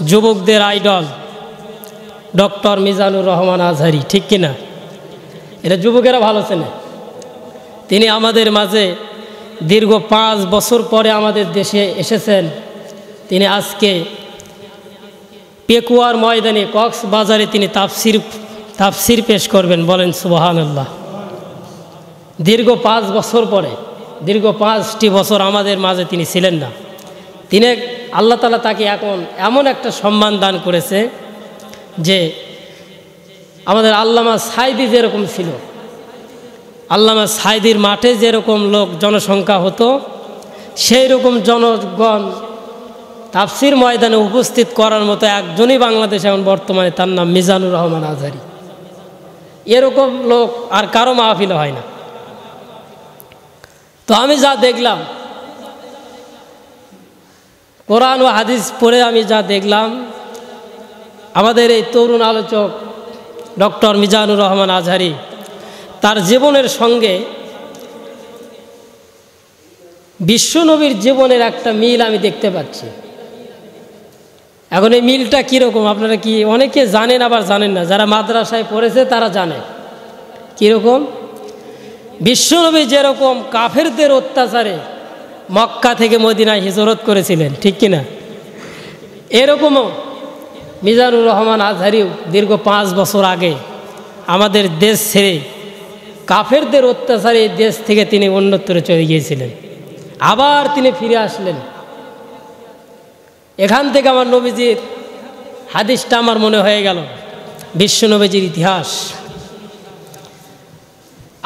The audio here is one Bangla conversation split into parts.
যুবকদের আইডল ডক্টর মিজানুর রহমান আজহারি, ঠিক কিনা? এটা যুবকেরা ভালো চেনে। তিনি আমাদের মাঝে দীর্ঘ 5 বছর পরে আমাদের দেশে এসেছেন। তিনি আজকে পেকুয়ার ময়দানে কক্সবাজারে তিনি তাফসির পেশ করবেন। বলেন সুবহানাল্লাহ। দীর্ঘ 5 বছর পরে, দীর্ঘ 5টি বছর আমাদের মাঝে তিনি ছিলেন না। তিনি আল্লাহ তাআলা তাকে এখন এমন একটা সম্মান দান করেছে যে আমাদের আল্লামা সাঈদী যেরকম ছিল, আল্লামা সাঈদীর মাঠে যেরকম লোক জনসংখ্যা হতো, সেই রকম জনগণ তাফসির ময়দানে উপস্থিত করার মতো একজনই বাংলাদেশে এখন বর্তমানে, তার নাম মিজানুর রহমান আজহারি। এরকম লোক আর কারো মাহফিল হয় না। তো আমি যা দেখলাম, কোরআন ও হাদিস পড়ে আমি যা দেখলাম, আমাদের এই তরুণ আলোচক ডক্টর মিজানুর রহমান আজহারি তার জীবনের সঙ্গে বিশ্বনবীর জীবনের একটা মিল আমি দেখতে পাচ্ছি। এখন এই মিলটা কীরকম আপনারা কি অনেকে জানেন, আবার জানেন না। যারা মাদ্রাসায় পড়েছে তারা জানে কীরকম। বিশ্বনবী যেরকম কাফেরদের অত্যাচারে মক্কা থেকে মদিনায় হিজরত করেছিলেন, ঠিক কিনা, এরকমও মিজানুর রহমান আজহারিও দীর্ঘ 5 বছর আগে আমাদের দেশ ছেড়ে কাফেরদের অত্যাচারে এই দেশ থেকে তিনি অন্যত্রে চলে গিয়েছিলেন। আবার তিনি ফিরে আসলেন। এখান থেকে আমার নবীজির হাদিসটা আমার মনে হয়ে গেল বিশ্বনবীজির ইতিহাস।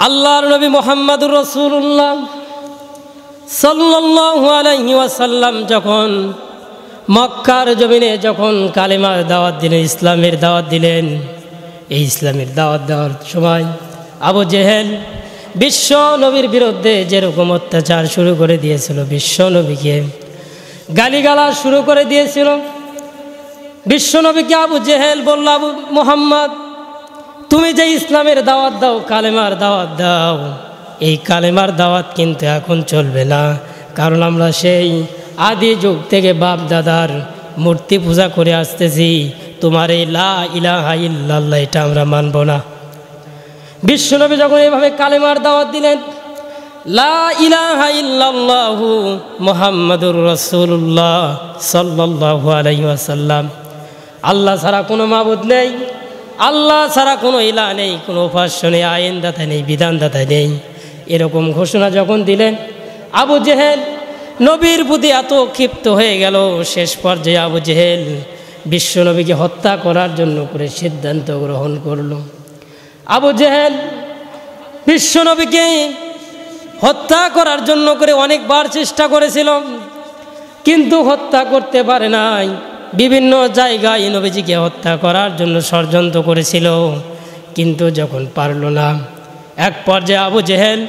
আল্লাহর নবী মুহাম্মদুর রাসূলুল্লাহ সাল্লাল্লাহু আলাইহি ওয়াসাল্লাম যখন মক্কার জমিনে যখন কালেমার দাওয়াত দিলেন, ইসলামের দাওয়াত দিলেন, এই ইসলামের দাওয়াত দেওয়ার সময় আবু জেহেল বিশ্ব নবীর বিরুদ্ধে যেরকম অত্যাচার শুরু করে দিয়েছিল, বিশ্ব নবীকে গালিগালাজ শুরু করে দিয়েছিল। বিশ্ব নবীকে আবু জেহেল বলল, আবু মুহাম্মদ, তুমি যে ইসলামের দাওয়াত দাও, কালেমার দাওয়াত দাও, এই কালেমার দাওয়াত কিন্তু এখন চলবে না, কারণ আমরা সেই আদি যুগ থেকে বাপ দাদার মূর্তি পূজা করে আসতেছি, তোমার এই লা ইলাহা ইল্লাল্লাহ এটা আমরা মানব না। বিশ্বনবী যখন এইভাবে কালেমার দাওয়াত দিলেন, লা ইলাহা ইল্লাল্লাহু মুহাম্মাদুর রাসূলুল্লাহ সাল্লাল্লাহু আলাইহি ওয়াসাল্লাম, আল্লাহ ছাড়া কোনো মাবুদ নেই, আল্লাহ ছাড়া কোনো ইলাহ নেই, কোনো উপাস্য নেই, আইনদাতা নেই, বিধানদাতা নেই, এরকম ঘোষণা যখন দিলেন, আবু জেহেল নবীর প্রতি এত ক্ষিপ্ত হয়ে গেল, শেষ পর্যায়ে আবু জেহেল বিশ্বনবীকে হত্যা করার জন্য করে সিদ্ধান্ত গ্রহণ করল। আবু জেহেল বিশ্বনবীকে হত্যা করার জন্য করে অনেকবার চেষ্টা করেছিল, কিন্তু হত্যা করতে পারে নাই। বিভিন্ন জায়গায় নবীজিকে হত্যা করার জন্য ষড়যন্ত্র করেছিল, কিন্তু যখন পারল না, এক পর্যায়ে আবু জেহেল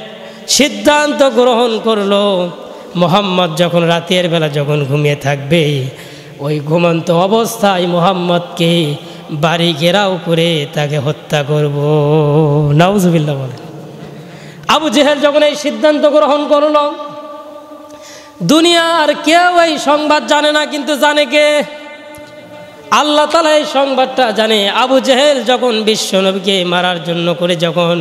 সিদ্ধান্ত গ্রহণ করলো, মুহাম্মদ যখন রাতের বেলা যখন ঘুমিয়ে থাকবে, ওই ঘুমন্ত অবস্থায় মুহাম্মদকে বাড়ি ঘেরাও করে তাকে হত্যা করব। নাউজুবিল্লাহ বলেন। আবু জেহেল যখন এই সিদ্ধান্ত গ্রহণ করল, দুনিয়ার কেউ এই সংবাদ জানে না, কিন্তু জানে কে? আল্লাহ তাআলা এই সংবাদটা জানে। আবু জেহেল যখন বিশ্বনবীকে মারার জন্য করে যখন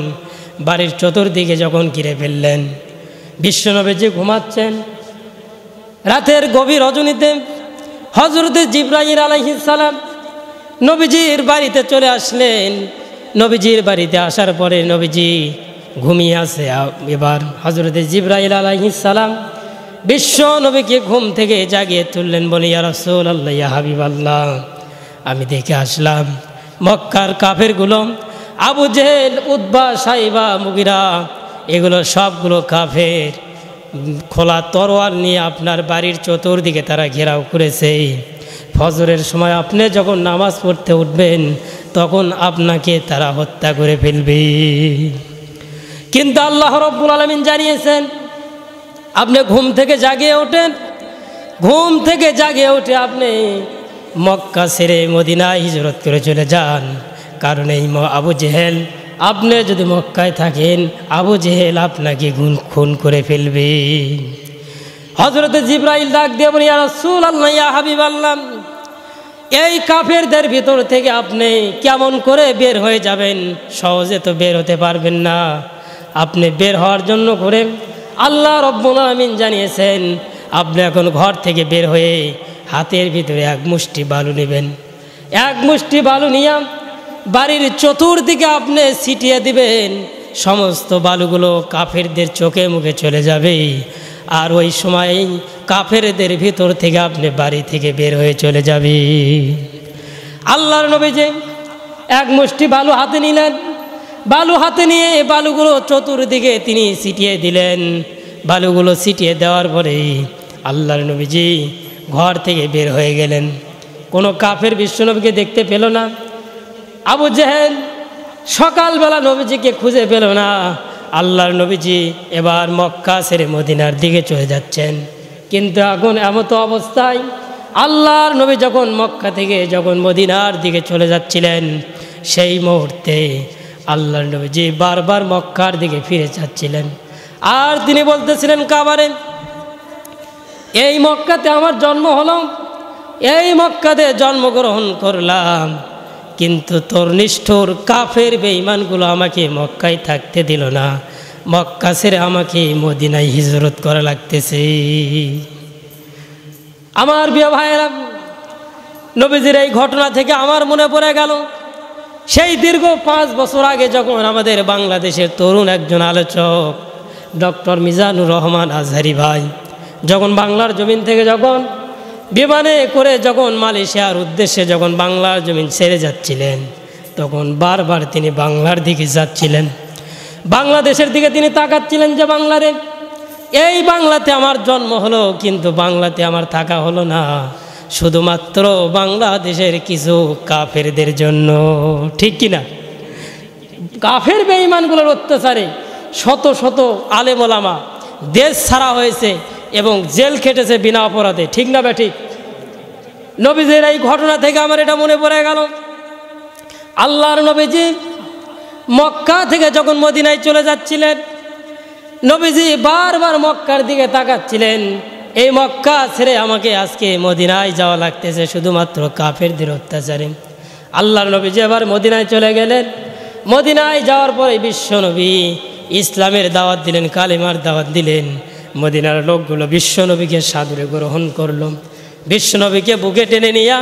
বাড়ির চতুর্দিকে যখন ঘিরে ফেললেন, বিশ্বনবী যে ঘুমাচ্ছেন, রাতের গভীর রজনীতে হযরতে জিবরাইল আলাইহিস সালাম নবীজির বাড়িতে চলে আসলেন। নবীজির বাড়িতে আসার পরে নবীজি ঘুমিয়ে আছে। এবার হযরতে জিবরাইল আলাইহিস সালাম বিশ্ব নবীকে ঘুম থেকে জাগিয়ে তুললেন, বলে, ইয়া রাসূলুল্লাহ, ইয়া হাবিবাল্লাহ, আমি দেখে আসলাম মক্কার কাফেরগুলো, আবু জেহেল, উতবা, সাইবা, মুগিরা, এগুলো সবগুলো কাফের, খোলা তরোয়াল নিয়ে আপনার বাড়ির চতুর্দিকে তারা ঘেরাও করেছে। ফজরের সময় আপনি যখন নামাজ পড়তে উঠবেন, তখন আপনাকে তারা হত্যা করে ফেলবে। কিন্তু আল্লাহ রাব্বুল আলামিন জানিয়েছেন, আপনি ঘুম থেকে জাগিয়ে ওঠেন, ঘুম থেকে জাগিয়ে উঠে আপনি মক্কা ছেড়ে মদিনায় হিজরত করে চলে যান, কারণ এই আবু জেহেল, আপনি যদি মক্কায় থাকেন, আবু জেহেল আপনাকে খুন করে ফেলবে। হযরতে জিবরাইল ডাক দিয়ে বলে, ইয়া রাসূলুল্লাহ, ইয়া হাবিবাল্লাহ, এই কাফেরদের ভিতর থেকে আপনি কেমন করে বের হয়ে যাবেন? সহজে তো বের হতে পারবেন না। আপনি বের হওয়ার জন্য করে আল্লাহ রব্বুল আমিন জানিয়েছেন, আপনি এখন ঘর থেকে বের হয়ে হাতের ভিতরে এক মুষ্টি বালু নেবেন। এক মুষ্টি বালু নিয়ে বাড়ির চতুর্দিকে আপনি ছিটিয়ে দিবেন। সমস্ত বালুগুলো কাফেরদের চোখে মুখে চলে যাবে। আর ওই সময় কাফেরদের ভিতর থেকে আপনি বাড়ি থেকে বের হয়ে চলে যাবে। আল্লাহর নবী যে এক মুষ্টি বালু হাতে নিলেন, বালু হাতে নিয়ে বালুগুলো চতুর্দিকে তিনি ছিটিয়ে দিলেন। বালুগুলো ছিটিয়ে দেওয়ার পরে আল্লাহর নবীজি ঘর থেকে বের হয়ে গেলেন। কোনো কাফের বিশ্বনবীকে দেখতে পেল না। আবু জেহেল সকালবেলা নবীজিকে খুঁজে পেল না। আল্লাহর নবীজি এবার মক্কা ছেড়ে মদিনার দিকে চলে যাচ্ছেন। কিন্তু এখন এমতো অবস্থায় আল্লাহর নবী যখন মক্কা থেকে যখন মদিনার দিকে চলে যাচ্ছিলেন, সেই মুহূর্তে আল্লাহর নবীজি বারবার মক্কার দিকে ফিরে যাচ্ছিলেন। আর তিনি বলতেছিলেন কাবারে, এই মক্কাতে আমার জন্ম হলো, এই মক্কাতে জন্মগ্রহণ করলাম, কিন্তু তোর নিষ্ঠুর কাফের বেঈমানগুলো আমাকে মক্কায় থাকতে দিল না। মক্কা ছেড়ে আমাকে মদিনায় হিজরত করা লাগতেছে। আমার প্রিয় ভাইয়েরা, নবীজির এই ঘটনা থেকে আমার মনে পড়ে গেল সেই দীর্ঘ 5 বছর আগে যখন আমাদের বাংলাদেশের তরুণ একজন আলোচক ডক্টর মিজানুর রহমান আজহারি ভাই যখন বাংলার জমিন থেকে যখন বিমানে করে যখন মালয়েশিয়ার উদ্দেশ্যে যখন বাংলার জমিন ছেড়ে যাচ্ছিলেন, তখন বারবার তিনি বাংলার দিকে যাচ্ছিলেন। বাংলাদেশের দিকে তিনি তাকাচ্ছিলেন যে বাংলারে, এই বাংলাতে আমার জন্ম হলো, কিন্তু বাংলাতে আমার থাকা হলো না, শুধুমাত্র বাংলাদেশের কিছু কাফেরদের জন্য। ঠিক কিনা? কাফের বেঈমানগুলোর অত্যাচারে শত শত আলেম ওলামা দেশ ছাড়া হয়েছে এবং জেল খেটেছে বিনা অপরাধে। ঠিক না ঠিক? নবীজির এই ঘটনা থেকে আমার এটা মনে পড়ে গেল, আল্লাহর নবীজি মক্কা থেকে যখন মদিনায় চলে যাচ্ছিলেন, নবীজি বারবার মক্কার দিকে তাকাচ্ছিলেন, এই মক্কা ছেড়ে আমাকে আজকে মদিনায় যাওয়া লাগতেছে শুধুমাত্র কাফেরদের অত্যাচারে। আল্লাহর নবীজি এবার মদিনায় চলে গেলেন। মদিনায় যাওয়ার পরে বিশ্ব নবী ইসলামের দাওয়াত দিলেন, কালেমার দাওয়াত দিলেন। মদিনার লোকগুলো বিশ্বনবীকে সাদরে গ্রহণ করল। বিশ্বনবীকে বুকে টেনে নিয়ে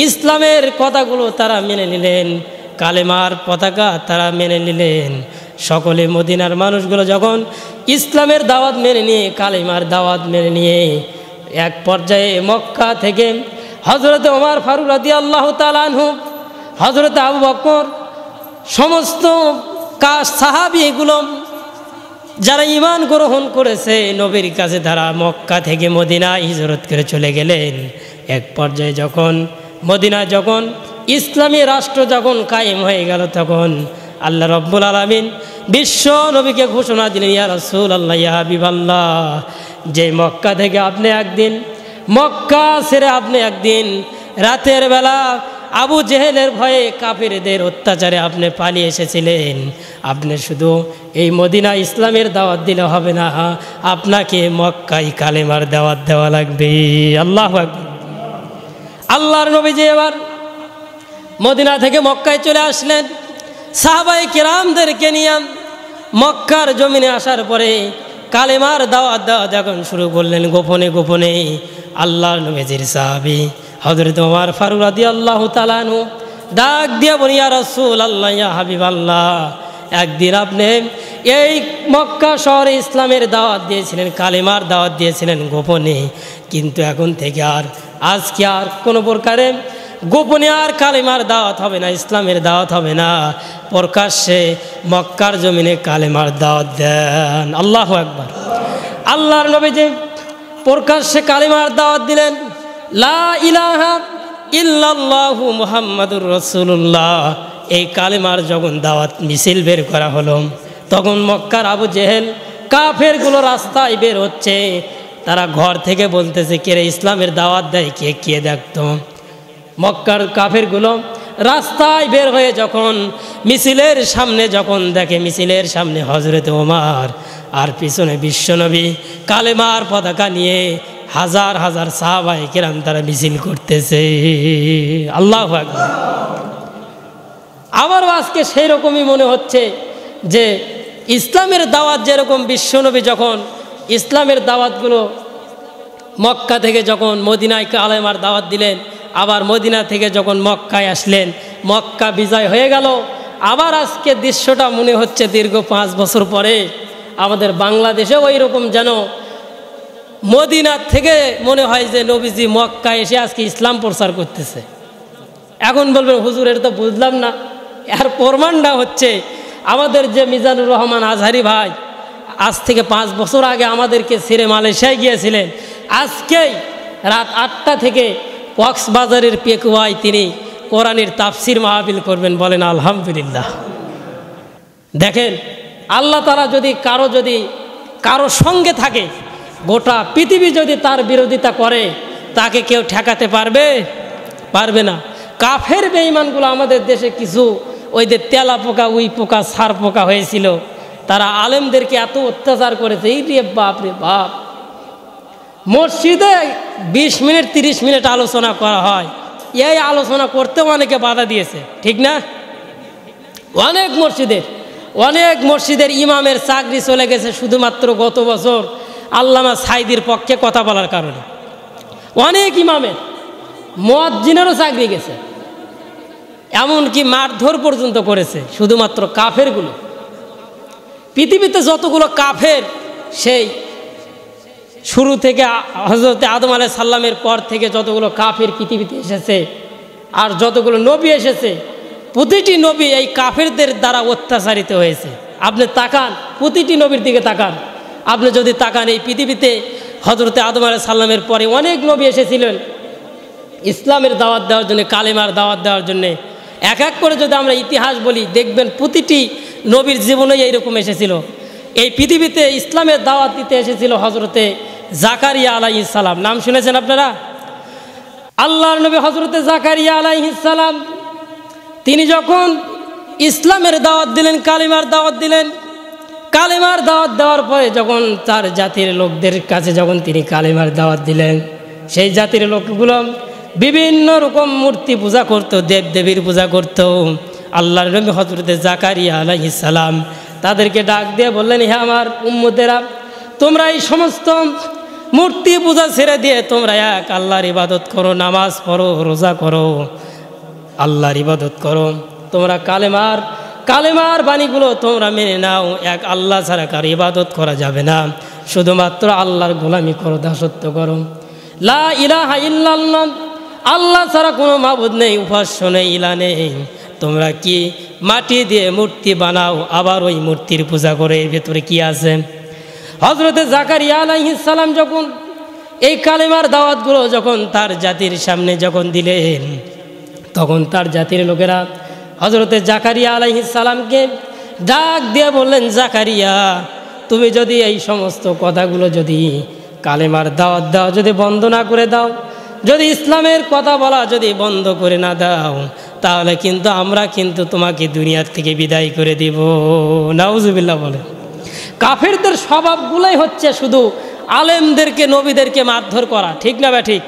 ইসলামের কথাগুলো তারা মেনে নিলেন, কালেমার পতাকা তারা মেনে নিলেন। সকলে মদিনার মানুষগুলো যখন ইসলামের দাওয়াত মেনে নিয়ে, কালেমার দাওয়াত মেনে নিয়ে এক পর্যায়ে মক্কা থেকে হযরত ওমর ফারুক রাদিয়াল্লাহু তাআলা আনহু, হযরত আবু বকর, সমস্ত সাহাবীগুলো যারা ঈমান গ্রহণ করেছে নবীর কাছে, তারা মক্কা থেকে মদিনায় হিজরত করে চলে গেলেন। এক পর্যায়ে যখন মদিনায় যখন ইসলামী রাষ্ট্র যখন কায়েম হয়ে গেল, তখন আল্লাহ রব্বুল আলামিন বিশ্ব নবীকে ঘোষণা দিলেন, ইয়া রাসূলুল্লাহ, ইয়া হাবিবাল্লাহ, যে মক্কা থেকে আপনি একদিন, মক্কা ছেড়ে আপনি একদিন রাতের বেলা আবু জেহেলের ভয়ে কাফেরদের অত্যাচারে আপনি পালিয়ে এসেছিলেন, আপনি শুধু এই মদিনা ইসলামের দাওয়াত দিলে হবে না, আপনাকে মক্কায় কালেমার দাওয়াত দেওয়া লাগবে। আল্লাহু আকবার। আল্লাহর নবীজি এবার মদিনা থেকে মক্কায় চলে আসলেন। সাহাবায়ে কেরামদেরকে নিয়ে মক্কার জমিনে আসার পরে কালেমার দাওয়াত দেওয়া যখন শুরু করলেন গোপনে গোপনে, আল্লাহর নবীজির সাহাবী হযরত ওমর ফারুক রাদিয়াল্লাহু তাআলা আনহু ডাক দিয়ে বলেন, ইয়া রাসূলুল্লাহ, ইয়া হাবিবাল্লাহ, একদিন আপনি এই মক্কা শহরে ইসলামের দাওয়াত দিয়েছিলেন, কালেমার দাওয়াত দিয়েছিলেন গোপনে, কিন্তু এখন থেকে আজকে আর কোনো প্রকারে গোপনে আর কালেমার দাওয়াত হবে না, ইসলামের দাওয়াত হবে না, প্রকাশ্যে মক্কার জমিনে কালেমার দাওয়াত দেন। আল্লাহু আকবার। আল্লাহর নবীজি প্রকাশ্যে কালেমার দাওয়াত দিলেন, লা ইলাহা ইল্লাল্লাহু মুহাম্মাদুর রাসূলুল্লাহ। এই কালেমার যখন দাওয়াত মিছিল বের করা হলো, তখন মক্কার আবু জেহেল কাফেরগুলো রাস্তায় বের হচ্ছে, তারা ঘর থেকে বলতেছে, কে রে ইসলামের দাওয়াত দেয়, কে কে দেখতো। মক্কার কাফেরগুলো রাস্তায় বের হয়ে যখন মিছিলের সামনে যখন দেখে, মিছিলের সামনে হযরত ওমর আর পিছনে বিশ্বনবী কালেমার পতাকা নিয়ে হাজার হাজার সাহাবায়ে কেরাম তারা মিছিল করতেছে। আল্লাহু আকবার। আবারও আজকে সেই রকমই মনে হচ্ছে যে ইসলামের দাওয়াত যেরকম বিশ্বনবী যখন ইসলামের দাওয়াতগুলো মক্কা থেকে যখন মদিনায় কালেমার দাওয়াত দিলেন, আবার মদিনা থেকে যখন মক্কায় আসলেন, মক্কা বিজয় হয়ে গেল, আবার আজকে দৃশ্যটা মনে হচ্ছে দীর্ঘ 5 বছর পরে আমাদের বাংলাদেশে ওই রকম যেন মদিনার থেকে মনে হয় যে নবীজি মক্কায় এসে আজকে ইসলাম প্রচার করতেছে। এখন বলবেন হুজুর এটা তো বুঝলাম না। এর প্রমাণটা হচ্ছে আমাদের যে মিজানুর রহমান আজহারি ভাই আজ থেকে 5 বছর আগে আমাদেরকে ছেড়ে মালয়েশিয়ায় গিয়েছিলেন, আজকেই রাত 8টা থেকে কক্সবাজারের পেকুয়ায় তিনি কোরআনের তাফসির মাহফিল করবেন। বলেন আলহামদুলিল্লাহ। দেখেন আল্লাহ তাআলা যদি কারো সঙ্গে থাকে, গোটা পৃথিবী যদি তার বিরোধিতা করে, তাকে কেউ ঠেকাতে পারবে না। কাফের বেঈমানগুলো আমাদের দেশে কিছু ওই যে তেলা পোকা উই পোকা সার পোকা হয়েছিল, তারা আলেমদেরকে এত অত্যাচার করেছে, এই রে বাপ রে বাপ। মসজিদে 20 মিনিট 30 মিনিট আলোচনা করা হয়, এই আলোচনা করতেও অনেকে বাধা দিয়েছে, ঠিক না? অনেক মসজিদের ইমামের চাকরি চলে গেছে শুধুমাত্র গত বছর আল্লামা সাইদির পক্ষে কথা বলার কারণে। অনেক ইমামের, মুয়াজ্জিনেরও চাকরি গেছে, এমনকি মারধর পর্যন্ত করেছে শুধুমাত্র কাফেরগুলো। পৃথিবীতে যতগুলো কাফের, সেই শুরু থেকে হযরত আদম আলাইহিস সালামের পর থেকে যতগুলো কাফের পৃথিবীতে এসেছে, আর যতগুলো নবী এসেছে, প্রতিটি নবী এই কাফেরদের দ্বারা অত্যাচারিত হয়েছে। আপনি তাকান, প্রতিটি নবীর দিকে তাকান। আপনি যদি তাকান, এই পৃথিবীতে হযরত আদম আলাইহিস সালামের পরে অনেক নবী এসেছিলেন ইসলামের দাওয়াত দেওয়ার জন্য, কালেমার দাওয়াত দেওয়ার জন্যে। এক এক করে যদি আমরা ইতিহাস বলি, দেখবেন প্রতিটি নবীর জীবনেই এইরকম এসেছিল। এই পৃথিবীতে ইসলামের দাওয়াত দিতে এসেছিল হযরতে জাকারিয়া আলাইহিস সালাম। নাম শুনেছেন আপনারা? আল্লাহর নবী হযরতে জাকারিয়া আলাইহিস সালাম, তিনি যখন ইসলামের দাওয়াত দিলেন, কালেমার দাওয়াত দিলেন, কালেমার দাওয়াত দেওয়ার পরে যখন তার জাতির লোকদের কাছে যখন তিনি কালেমার দাওয়াত দিলেন, সেই জাতির লোকগুলো বিভিন্ন রকম মূর্তি পূজা করত, দেবদেবীর পূজা করত। আল্লাহর নবী হযরতে জাকারিয়া আলাইহিস সালাম তাদেরকে ডাক দিয়ে বললেন, হে আমার উম্মতেরা, তোমরা এই সমস্ত মূর্তি পূজা ছেড়ে দিয়ে তোমরা এক আল্লাহর ইবাদত করো, নামাজ পড়ো, রোজা করো, আল্লাহর ইবাদত করো। তোমরা কালেমার বাণীগুলো তোমরা মেনে নাও। এক আল্লাহ ছাড়া কার ইবাদত করা যাবে না, শুধুমাত্র আল্লাহর গোলামি করো, দাসত্ব করো। লা ইলাহা ইল্লাল্লাহ, আল্লাহ ছাড়া কোনো মাবুদ নেই, উপাস্য নেই, ইলা নেই। তোমরা কি মাটি দিয়ে মূর্তি বানাও, আবার ওই মূর্তির পূজা করে, এর ভেতরে কি আছে? হযরতে জাকারিয়া আলাইহিস সালাম যখন এই কালেমার দাওয়াতগুলো যখন তার জাতির সামনে যখন দিলেন, তখন তার জাতির লোকেরা হযরতে জাকারিয়া আলাইহিস সালামকে ডাক দিয়ে বললেন, জাকারিয়া, তুমি যদি এই সমস্ত কথাগুলো যদি কালেমার দাওয়াত দাও যদি বন্ধ না করে দাও, যদি ইসলামের কথা বলা যদি বন্ধ করে না দাও, তাহলে কিন্তু আমরা কিন্তু তোমাকে দুনিয়ার থেকে বিদায় করে দিব। নাউজুবিল্লাহ বলে। কাফেরদের স্বভাবগুলোই হচ্ছে শুধু আলেমদেরকে, নবীদেরকে মারধর করা, ঠিক না? ঠিক।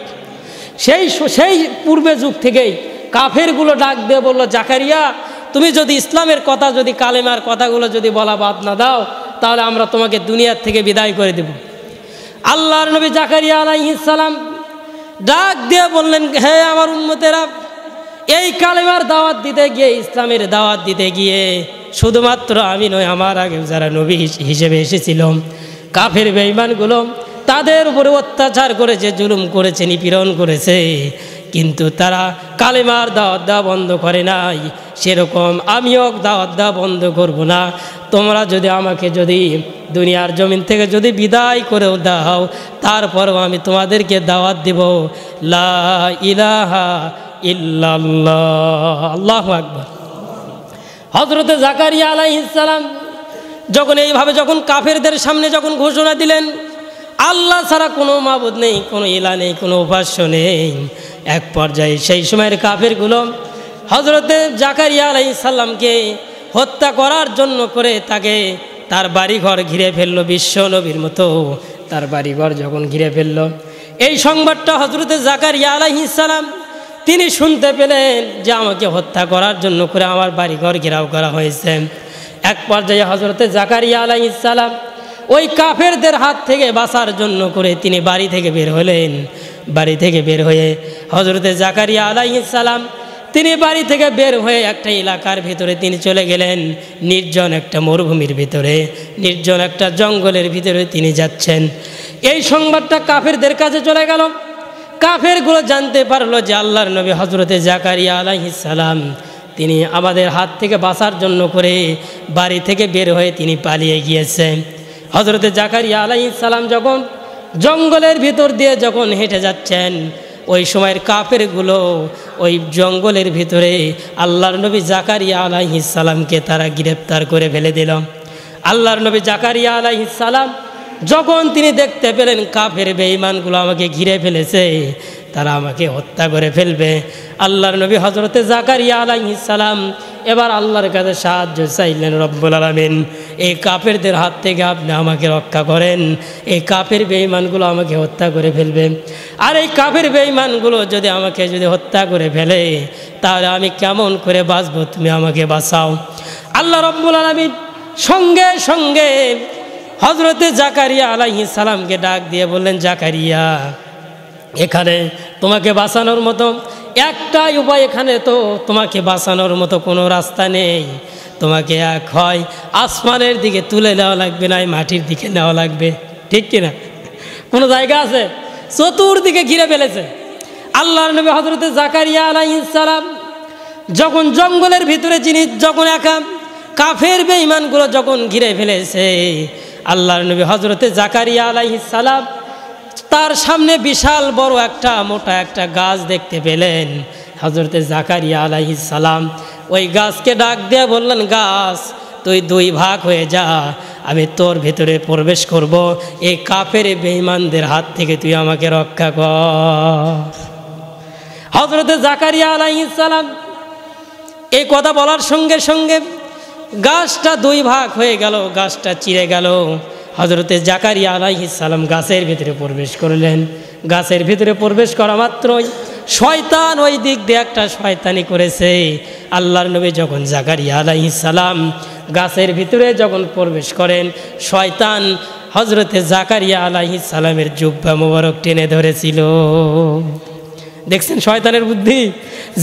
সেই পূর্বে যুগ থেকেই কাফেরগুলো ডাক দিয়ে বলল, জাকারিয়া, তুমি যদি ইসলামের কথা যদি কালেমার কথাগুলো যদি বলা বাদ না দাও, তাহলে আমরা তোমাকে দুনিয়ার থেকে বিদায় করে দেব। আল্লাহর নবী জাকারিয়া আলাইহিস সালাম ডাক দিয়ে বললেন, হে আমার উম্মতেরা, এই কালেমার দাওয়াত দিতে গিয়ে, ইসলামের দাওয়াত দিতে গিয়ে শুধুমাত্র আমি নয়, আমার আগে যারা নবী হিসেবে এসেছিল কাফের বেঈমানগুলো তাদের উপরে অত্যাচার করেছে, জুলুম করেছে, নিপীড়ন করেছে, কিন্তু তারা কালেমার দাওয়াত দেওয়া বন্ধ করে নাই। সেরকম আমিও দাওয়াত দেওয়া বন্ধ করব না। তোমরা যদি আমাকে যদি দুনিয়ার জমিন থেকে যদি বিদায় করেও দাও, তারপরেও আমি তোমাদেরকে দাওয়াত দিব, লা ইলাহা ইল্লাল্লাহ। আল্লাহু আকবার। হযরতে জাকারিয়া আলাইহিস সালাম যখন এইভাবে যখন কাফেরদের সামনে যখন ঘোষণা দিলেন, আল্লাহ ছাড়া কোনো মাবুদ নেই, কোনো ইলা নেই, কোনো উপাস্য নেই, এক পর্যায়ে সেই সময়ের কাফেরগুলো হযরতে জাকারিয়া আলাইহিস সালামকে হত্যা করার জন্য করে তাকে তার বাড়িঘর ঘিরে ফেললো, বিশ্ব নবীর মতো তার বাড়িঘর যখন ঘিরে ফেললো, এই সংবাদটা হযরতে জাকারিয়া আলাইহিস সালাম তিনি শুনতে পেলেন যে আমাকে হত্যা করার জন্য করে আমার বাড়িঘর ঘেরাও করা হয়েছে। এক পর্যায়ে হযরতে জাকারিয়া আলাইহিস সালাম ওই কাফেরদের হাত থেকে বাঁচার জন্য করে তিনি বাড়ি থেকে বের হলেন। বাড়ি থেকে বের হয়ে হযরতে জাকারিয়া আলাইহিস সালাম তিনি বাড়ি থেকে বের হয়ে একটা এলাকার ভিতরে তিনি চলে গেলেন, নির্জন একটা মরুভূমির ভিতরে, নির্জন একটা জঙ্গলের ভিতরে তিনি যাচ্ছেন। এই সংবাদটা কাফেরদের কাছে চলে গেল। কাফেরগুলো জানতে পারলো যে আল্লাহর নবী হযরতে জাকারিয়া আলাইহিস সালাম তিনি আমাদের হাত থেকে বাঁচার জন্য করে বাড়ি থেকে বের হয়ে তিনি পালিয়ে গিয়েছেন। হযরতে জাকারিয়া আলাইহিস সালাম যখন জঙ্গলের ভিতর দিয়ে যখন হেঁটে যাচ্ছেন, ওই সময়ের কাফেরগুলো ওই জঙ্গলের ভিতরে আল্লাহর নবী জাকারিয়া আলাইহিস সালামকে তারা গ্রেফতার করে ফেলে দিল। আল্লাহর নবী জাকারিয়া আলাইহিস সালাম যখন তিনি দেখতে পেলেন কাফের বেঈমানগুলো আমাকে ঘিরে ফেলেছে, তারা আমাকে হত্যা করে ফেলবে, আল্লাহর নবী হযরতে জাকারিয়া আলাইহিস সালাম এবার আল্লাহর কাছে সাহায্য চাইলেন। রব্বুল আলামিন, এই কাফেরদের হাত থেকে আপনি আমাকে রক্ষা করেন, এই কাফের বেঈমানগুলো আমাকে হত্যা করে ফেলবে, আর এই কাফের বেঈমানগুলো যদি আমাকে হত্যা করে ফেলে তাহলে আমি কেমন করে বাঁচবো, তুমি আমাকে বাঁচাও। আল্লাহ রব্বুল আলামিন সঙ্গে সঙ্গে হযরতে জাকারিয়া আলাইহিস সালামকে ডাক দিয়ে বললেন, জাকারিয়া, এখানে তোমাকে বাঁচানোর মতো একটাই উপায়, এখানে তো তোমাকে বাঁচানোর মতো কোনো রাস্তা নেই। তোমাকে এক হয় আসমানের দিকে তুলে নেওয়া লাগবে, না মাটির দিকে নেওয়া লাগবে, ঠিক কিনা? কোনো জায়গা আছে চতুর্দিকে ঘিরে ফেলেছে। আল্লাহর নবী হযরতে জাকারিয়া আলাইহিস সালাম যখন জঙ্গলের ভিতরে যিনি যখন একা কাফের বেঈমানগুলো যখন ঘিরে ফেলেছে, আল্লাহর নবী হযরতে জাকারিয়া আলাইহিস সালাম তার সামনে বিশাল বড় একটা মোটা একটা গাছ দেখতে পেলেন। হযরতে জাকারিয়া আলাইহিস সালাম ওই গাছকে ডাক দিয়ে বললেন, গাছ তুই দুই ভাগ হয়ে যা, আমি তোর ভেতরে প্রবেশ করব, এই কাফের বেঈমানদের হাত থেকে তুই আমাকে রক্ষা কর। হযরতে জাকারিয়া আলাইহিস সালাম এই কথা বলার সঙ্গে সঙ্গে গাছটা দুই ভাগ হয়ে গেল, গাছটা চিরে গেল। হযরতে জাকারিয়া আলাইহিস সালাম গাছের ভিতরে প্রবেশ করলেন। গাছের ভিতরে প্রবেশ করা মাত্রই শয়তান ওই দিক দিয়ে একটা শয়তানি করেছে। আল্লাহর নবী যখন জাকারিয়া আলাইহিস সালাম গাছের ভিতরে যখন প্রবেশ করেন, শয়তান হযরতে জাকারিয়া আলাইহিস সালামের জুব্বা মোবারক টেনে ধরেছিল। দেখছেন শয়তানের বুদ্ধি।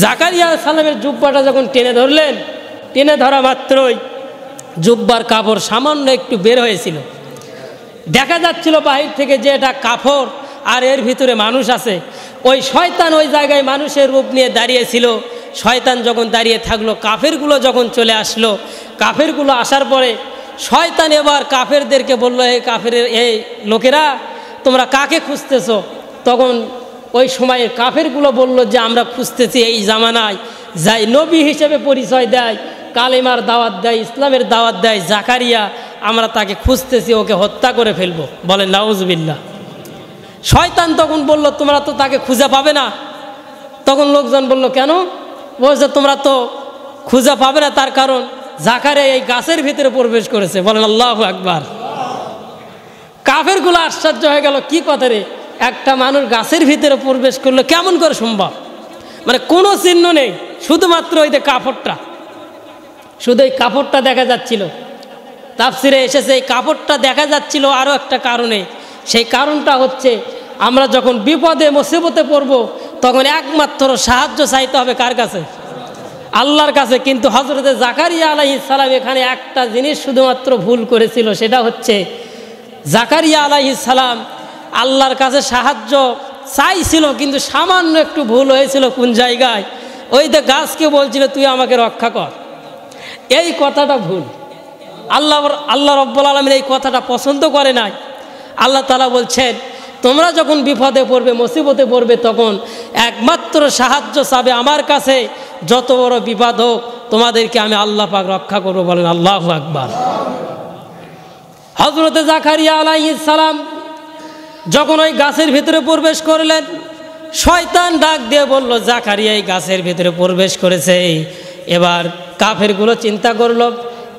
জাকারিয়া সালামের জুব্বাটা যখন টেনে ধরলেন, টেনে ধরা মাত্রই জুব্বার কাপড় সামান্য একটু বের হয়েছিল, দেখা যাচ্ছিল বাহির থেকে যে এটা কাপড় আর এর ভিতরে মানুষ আছে। ওই শয়তান ওই জায়গায় মানুষের রূপ নিয়ে দাঁড়িয়েছিল। শয়তান যখন দাঁড়িয়ে থাকলো, কাফেরগুলো যখন চলে আসলো, কাফেরগুলো আসার পরে শয়তান এবার কাফেরদেরকে বলল, এই কাফের এই লোকেরা তোমরা কাকে খুঁজতেছো? তখন ওই সময়ের কাফেরগুলো বলল যে আমরা খুঁজতেছি এই জামানায় যাই নবী হিসেবে পরিচয় দেয়, কালেমার দাওয়াত দেয়, ইসলামের দাওয়াত দেয়, জাকারিয়া, আমরা তাকে খুঁজতেছি, ওকে হত্যা করে ফেলবো। বলেন নাউজুবিল্লাহ। শয়তান তখন বলল, তোমরা তো তাকে খুঁজে পাবে না। তখন লোকজন বলল, কেন? বলছে, তোমরা তো খুঁজে পাবে না, তার কারণ জাকারিয়া এই গাছের ভিতরে প্রবেশ করেছে। বলেন আল্লাহু আকবার। কাফেরগুলো আশ্চর্য হয়ে গেল, কি কথা রে, একটা মানুষ গাছের ভিতরে প্রবেশ করলো, কেমন করে সম্ভব? মানে কোনো চিহ্ন নেই, শুধুমাত্র ওই যে কাপড়টা, শুধু এই কাপড়টা দেখা যাচ্ছিল। তাফসিরে এসেছে এই কাপড়টা দেখা যাচ্ছিল আরও একটা কারণে। সেই কারণটা হচ্ছে, আমরা যখন বিপদে মুসিবতে পড়ব তখন একমাত্র সাহায্য চাইতে হবে কার কাছে? আল্লাহর কাছে। কিন্তু হযরতে জাকারিয়া আলাইহিস সালাম এখানে একটা জিনিস শুধুমাত্র ভুল করেছিল, সেটা হচ্ছে জাকারিয়া আলাইহিস সালাম আল্লাহর কাছে সাহায্য চাইছিল, কিন্তু সামান্য একটু ভুল হয়েছিল। কোন জায়গায়? ওই যে গাছকে বলছিল, তুই আমাকে রক্ষা কর, এই কথাটা ভুল। আল্লাহ রব্বুল আলামিন এই কথাটা পছন্দ করে নাই। আল্লাহ তাআলা বলছেন, তোমরা যখন বিপদে পড়বে, মুসিবতে পড়বে, তখন একমাত্র সাহায্য চাবে আমার কাছে। যত বড় বিপদ হোক, তোমাদেরকে আমি আল্লাহ পাক রক্ষা করবো। বলেন আল্লাহু আকবার। হযরতে জাকারিয়া আলাইহিস সালাম যখন ওই গাছের ভিতরে প্রবেশ করলেন, শয়তান ডাক দিয়ে বলল, জাকারিয়া এই গাছের ভিতরে প্রবেশ করেছে। এবার কাফেরগুলো চিন্তা করলো,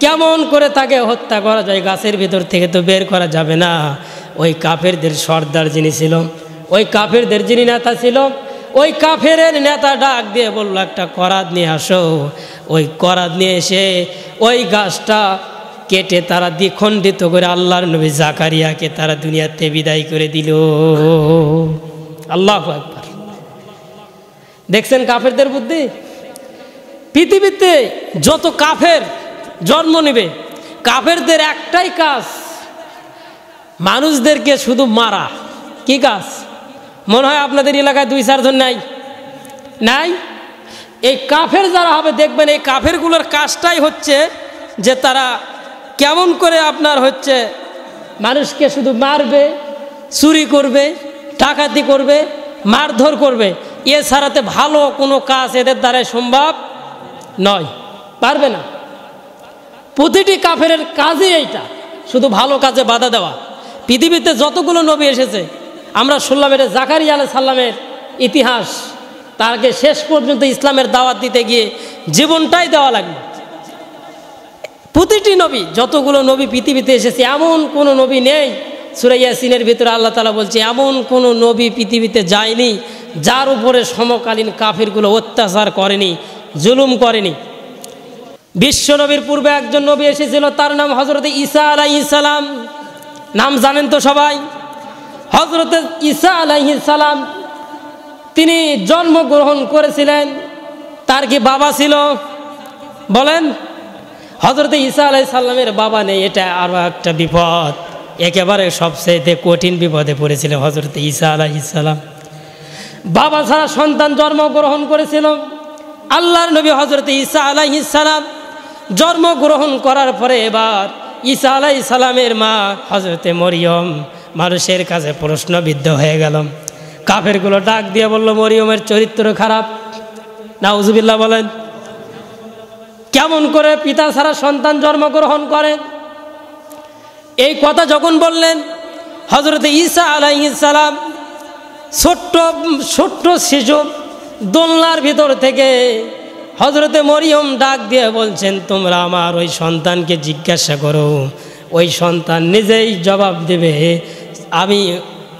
কেমন করে তাকে হত্যা করা যায়, গাছের ভিতর থেকে তো বের করা যাবে না। ওই কাফেরদের সর্দার যিনি ছিল ওই কাফেরদের যিনি নেতা ছিল, ওই কাফেরের নেতা ডাক দিয়ে বলল, একটা করাত নিয়ে আসো। ওই করাত নিয়ে এসে ওই গাছটা কেটে তারা দ্বিখণ্ডিত করে আল্লাহর নবী জাকারিয়াকে তারা দুনিয়াতে বিদায় করে দিল। আল্লাহু আকবার। দেখছেন কাফেরদের বুদ্ধি। পৃথিবীতে যত কাফের জন্ম নেবে, কাফেরদের একটাই কাজ, মানুষদেরকে শুধু মারা। কি কাজ? মনে হয় আপনাদের এলাকায় 2-4 জন নাই নাই। এই কাফের যারা হবে দেখবেন, এই কাফেরগুলোর কাজটাই হচ্ছে যে তারা কেমন করে আপনার হচ্ছে মানুষকে শুধু মারবে, চুরি করবে, ডাকাতি করবে, মারধর করবে। এছাড়াতে ভালো কোনো কাজ এদের দ্বারাই সম্ভব নয়, পারবে না। প্রতিটি কাফের কাজই এইটা, শুধু ভালো কাজে বাধা দেওয়া। পৃথিবীতে যতগুলো নবী এসেছে আমরা শুনলাম, এটা জাকারিয়া আলাইহিস সালামের ইতিহাস। তাকে শেষ পর্যন্ত ইসলামের দাওয়াত দিতে গিয়ে জীবনটাই দেওয়া লাগবে। প্রতিটি নবী, যতগুলো নবী পৃথিবীতে এসেছে, এমন কোনো নবী নেই। সূরা ইয়াসিনের ভিতরে আল্লাহ তাআলা বলছে, এমন কোনো নবী পৃথিবীতে যায়নি যার উপরে সমকালীন কাফিরগুলো অত্যাচার করেনি, জুলুম করেনি। বিশ্ব নবীর পূর্বে একজন নবী এসেছিল, তার নাম হযরত ঈসা আলাইহিস সালাম। নাম জানেন তো সবাই। হযরত ঈসা আলাইহিস সালাম তিনি জন্মগ্রহণ করেছিলেন। তার কি বাবা ছিল? বলেন। হযরত ঈসা আলাইহিস সালামের বাবা নেই, এটা আরও একটা বিপদ। একেবারে সবচেয়ে কঠিন বিপদে পড়েছিলেন হযরত ঈসা আলাইহিস সালাম। বাবা ছাড়া সন্তান জন্মগ্রহণ করেছিল। আল্লাহর নবী হযরত ঈসা আলাইহিস সালাম জন্মগ্রহণ করার পরে এবার ঈসা আলাইহিস সালামের মা হযরতে মরিয়ম মানুষের কাছে প্রশ্নবিদ্ধ হয়ে গেল। কাফেরগুলো ডাক দিয়ে বলল, মরিয়মের চরিত্র খারাপ। নাউজুবিল্লাহ বলেন। কেমন করে পিতা ছাড়া সন্তান জন্মগ্রহণ করে? এই কথা যখন বললেন, হযরতে ঈসা আলাইহিস সালাম ছোট্ট শিশু দোলনার ভিতর থেকে হযরতে মরিয়ম ডাক দিয়ে বলছেন, তোমরা আমার ওই সন্তানকে জিজ্ঞাসা করো, ওই সন্তান নিজেই জবাব দেবে। আমি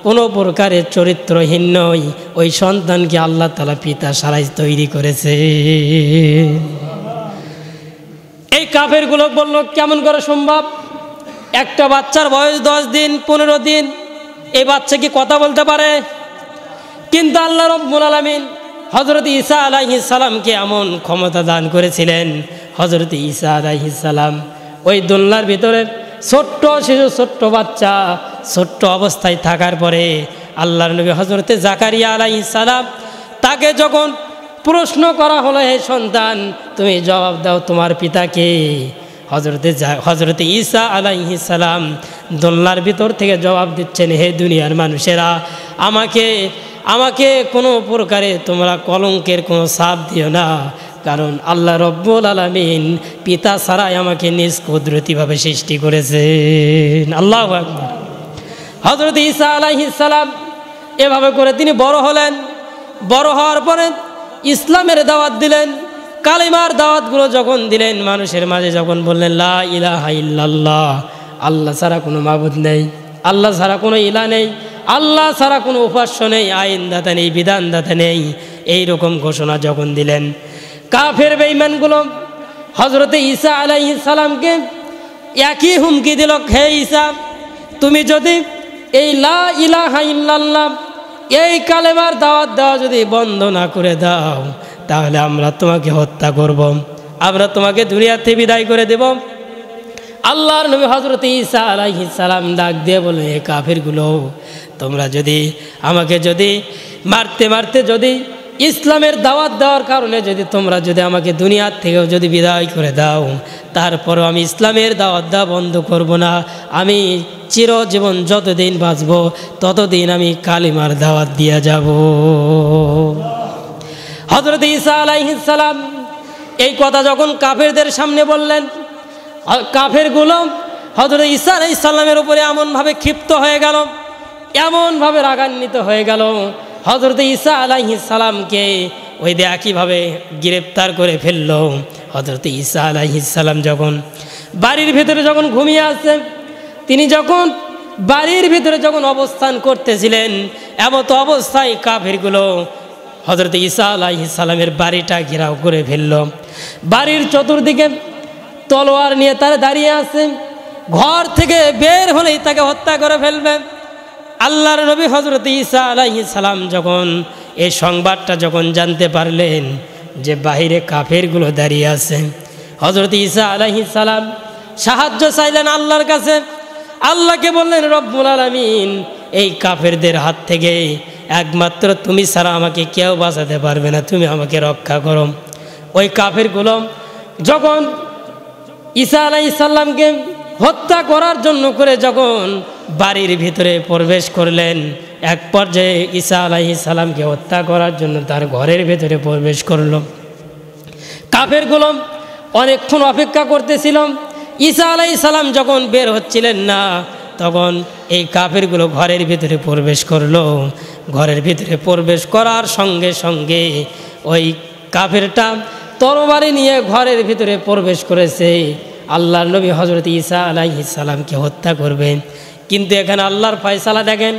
কোনো প্রকারের চরিত্রহীন নই, ওই সন্তানকে আল্লাহ তাআলা পিতা ছাড়াই তৈরি করেছে। এই কাফেরগুলো বলল, কেমন করে সম্ভব? একটা বাচ্চার বয়স 10 দিন 15 দিন, এই বাচ্চা কি কথা বলতে পারে? কিন্তু আল্লাহ রাব্বুল আলামিন হযরত ঈসা আলাইহিস সালামকে এমন ক্ষমতা দান করেছিলেন। হযরত ঈসা আলাইহিস সালাম ওই দোলনার ভিতরে ছোট্ট শিশু, ছোট্ট বাচ্চা, ছোট্ট অবস্থায় থাকার পরে আল্লাহর নবী হযরতে জাকারিয়া আলাইহিস সালাম, তাকে যখন প্রশ্ন করা হলো, হে সন্তান তুমি জবাব দাও তোমার পিতাকে। হযরতে ঈসা আলাইহিস সালাম দোলনার ভিতর থেকে জবাব দিচ্ছেন, হে দুনিয়ার মানুষেরা, আমাকে কোনো প্রকারে তোমরা কলঙ্কের কোনো ছাপ দিও না, কারণ আল্লাহ রব্বুল আলামিন পিতা ছাড়াই আমাকে নিজ কুদরতিভাবে সৃষ্টি করেছেন। আল্লাহু আকবার। হযরত ঈসা আলাইহিস সালাম এভাবে করে তিনি বড় হলেন। বড় হওয়ার পরে ইসলামের দাওয়াত দিলেন, কালিমার দাওয়াতগুলো যখন দিলেন, মানুষের মাঝে যখন বললেন, লা ইলাহা ইল্লাল্লাহ, আল্লাহ ছাড়া কোনো মাবুদ নেই, আল্লাহ ছাড়া কোনো ইলাহ নেই, আল্লাহ ছাড়া কোনো উপাস্য নেই, আইনদাতা নেই, বিধানদাতা নেই, এইরকম ঘোষণা যখন দিলেন, কাফের বেঈমানগুলো হযরতে ঈসা আলাইহিস সালামকে একই হুমকি দিল, হে ঈসা, তুমি যদি এই লা ইলাহা ইল্লাল্লাহ, এই কালেমার দাওয়াত দেওয়া যদি বন্ধ না করে দাও, তাহলে আমরা তোমাকে হত্যা করব, আমরা তোমাকে দুনিয়াতে বিদায় করে দেব। আল্লাহর নবী হযরত ঈসা আলাইহিস সালাম ডাক দিয়ে বলে, হে কাফেরগুলো, তোমরা যদি আমাকে যদি মারতে মারতে যদি ইসলামের দাওয়াত দেওয়ার কারণে যদি তোমরা যদি আমাকে দুনিয়ার থেকেও যদি বিদায় করে দাও, তারপরও আমি ইসলামের দাওয়াত দেওয়া বন্ধ করব না। আমি চিরজীবন যতদিন বাঁচব ততদিন আমি কালিমার দাওয়াত দিয়ে যাব। হযরত ঈসা আলাইহিস সালাম এই কথা যখন কাফেরদের সামনে বললেন, কাফেরগুলো হযরত ঈসা আলাইহিস সালামের উপরে এমনভাবে ক্ষিপ্ত হয়ে গেল, এমনভাবে রাগান্বিত হয়ে গেল, হযরত ঈসা আলাইহিস সালামকে ওই একইভাবে গ্রেপ্তার করে ফেলল। হযরত ঈসা আলাইহিস সালাম যখন বাড়ির ভিতরে যখন ঘুমিয়ে আছেন, তিনি যখন বাড়ির ভিতরে যখন অবস্থান করতেছিলেন, এমতো অবস্থায় কাফেরগুলো হযরত ঈসা আলাইহিস সালামের বাড়িটা ঘেরাও করে ফেলল। বাড়ির চতুর্দিকে তলোয়ার নিয়ে তারা দাঁড়িয়ে আছে, ঘর থেকে বের হলেই তাকে হত্যা করে ফেলবে। আল্লাহর নবী হযরত ঈসা আলাইহিস সালাম যখন এই সংবাদটা যখন জানতে পারলেন যে বাহিরে কাফেরগুলো দাঁড়িয়ে আছে, হযরত ঈসা আলাইহিস সালাম সাহায্য চাইলেন আল্লাহর কাছে। আল্লাহকে বললেন, রব্বুল আলামিন, এই কাফেরদের হাত থেকে একমাত্র তুমি ছাড়া আমাকে কেউ বাঁচাতে পারবে না, তুমি আমাকে রক্ষা করো। ওই কাফেরগুলো যখন ঈসা আলাইহিস সালামকে হত্যা করার জন্য করে যখন বাড়ির ভিতরে প্রবেশ করলেন, এক পর্যায়ে ঈসা আলাইহিস সালামকে হত্যা করার জন্য তার ঘরের ভেতরে প্রবেশ করল। কাফেরগুলো অনেকক্ষণ অপেক্ষা করতেছিল। ঈসা আলাইহিস সালাম যখন বের হচ্ছিলেন না, তখন এই কাফেরগুলো ঘরের ভিতরে প্রবেশ করলো। ঘরের ভিতরে প্রবেশ করার সঙ্গে সঙ্গে ওই কাফেরটা তরবারি নিয়ে ঘরের ভিতরে প্রবেশ করেছে, আল্লাহর নবী হযরত ঈসা আলাইহিস সালামকে হত্যা করবে। কিন্তু এখানে আল্লাহর ফয়সালা দেখেন,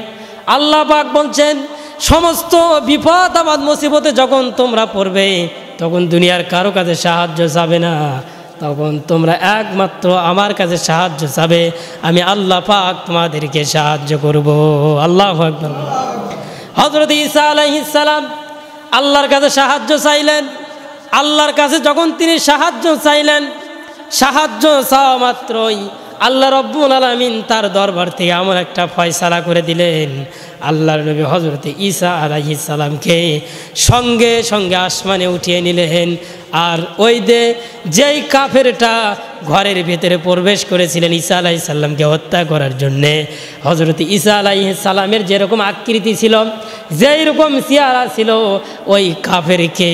আল্লাহ পাক বলছেন, সমস্ত বিপদ আপদ মুসিবতে যখন তোমরা পড়বে, তখন দুনিয়ার কারো কাছে সাহায্য চাবে না, তখন তোমরা একমাত্র আমার কাছে সাহায্য চাবে, আমি আল্লাহ পাক তোমাদেরকে সাহায্য করব। আল্লাহু আকবার। হযরত ঈসা আলাইহিস সালাম আল্লাহর কাছে সাহায্য চাইলেন। আল্লাহর কাছে যখন তিনি সাহায্য চাইলেন, সাহায্য চাওয়া মাত্রই আল্লাহ রব্বুল আলামিন তার দরবার থেকে এমন একটা ফয়সালা করে দিলেন, আল্লাহর নবী হযরত ঈসা আলাইহিস সালামকে সঙ্গে সঙ্গে আসমানে উঠিয়ে নিলেন। আর ওই যেই কাফেরটা ঘরের ভিতরে প্রবেশ করেছিলেন ঈসা আলাইহিস সালামকে হত্যা করার জন্যে, হযরত ঈসা আলাইহিস সালামের যেরকম আকৃতি ছিল, যেই রকম চেহারা ছিল, ওই কাফেরকে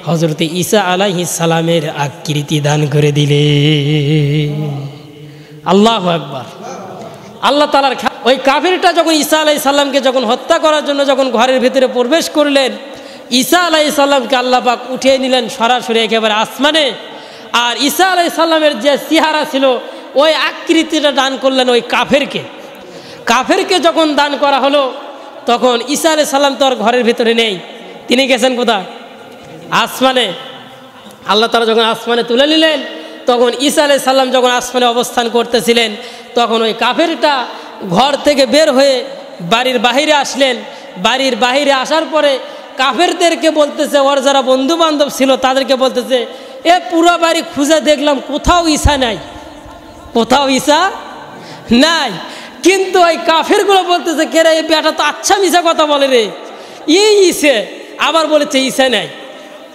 হযরত ঈসা আলাইহিস সালামের আকৃতি দান করে দিলেন। আল্লাহু আকবার। আল্লাহ তাআলার ওই কাফেরটা যখন ঈসা আলাইহিস সালামকে যখন হত্যা করার জন্য যখন ঘরের ভিতরে প্রবেশ করলেন, ঈসা আলাইহিস সালামকে আল্লাহ পাক উঠিয়ে নিলেন সরাসরি একেবারে আসমানে। আর ঈসা আলাইহিস সালামের যে চেহারা ছিল, ওই আকৃতিটা দান করলেন ওই কাফেরকে। কাফেরকে যখন দান করা হলো, তখন ঈসা আলাইহিস সালাম তো আর ঘরের ভিতরে নেই, তিনি গেছেন কোথায়? আসমানে। আল্লাহ তাআলা যখন আসমানে তুলে নিলেন, তখন ঈসা আলাইহিস সালাম যখন আসমানে অবস্থান করতেছিলেন, তখন ওই কাফেরটা ঘর থেকে বের হয়ে বাড়ির বাহিরে আসলেন। বাড়ির বাহিরে আসার পরে কাফেরদেরকে বলতেছে, ওর যারা বন্ধু বান্ধব ছিল তাদেরকে বলতেছে, এ পুরো বাড়ি খুঁজে দেখলাম, কোথাও ঈসা নাই, কোথাও ঈসা নাই। কিন্তু ওই কাফেরগুলো বলতেছে, কে রে, এই বেটা তো আচ্ছা মিশা কথা বলে রে, ঈসা আবার বলেছে ঈসা নাই।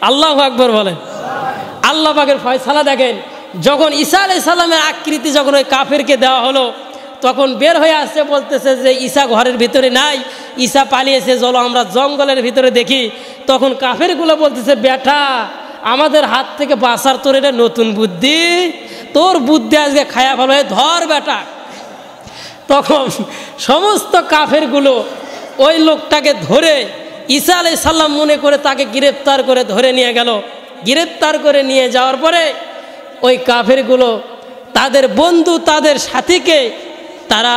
আল্লাহু আকবার বলেন। আল্লাহ পাকের ফয়সালা দেখেন, যখন ঈসা আলাইহিস সালামের আকৃতি যখন ওই কাফেরকে দেওয়া হলো, তখন বের হয়ে আসছে, বলতেছে যে ঈসা ঘরের ভিতরে নাই, ঈসা পালিয়েছে, চলো আমরা জঙ্গলের ভিতরে দেখি। তখন কাফেরগুলো বলতেছে, বেটা আমাদের হাত থেকে বাঁচার তোর এটা নতুন বুদ্ধি, তোর বুদ্ধি আজকে খায়া ভালো, ধর বেটা। তখন সমস্ত কাফেরগুলো ওই লোকটাকে ধরে ঈসা আলাইহিস সালাম মনে করে তাকে গ্রেফতার করে ধরে নিয়ে গেল। গ্রেফতার করে নিয়ে যাওয়ার পরে ওই কাফেরগুলো তাদের বন্ধু, তাদের সাথীকে তারা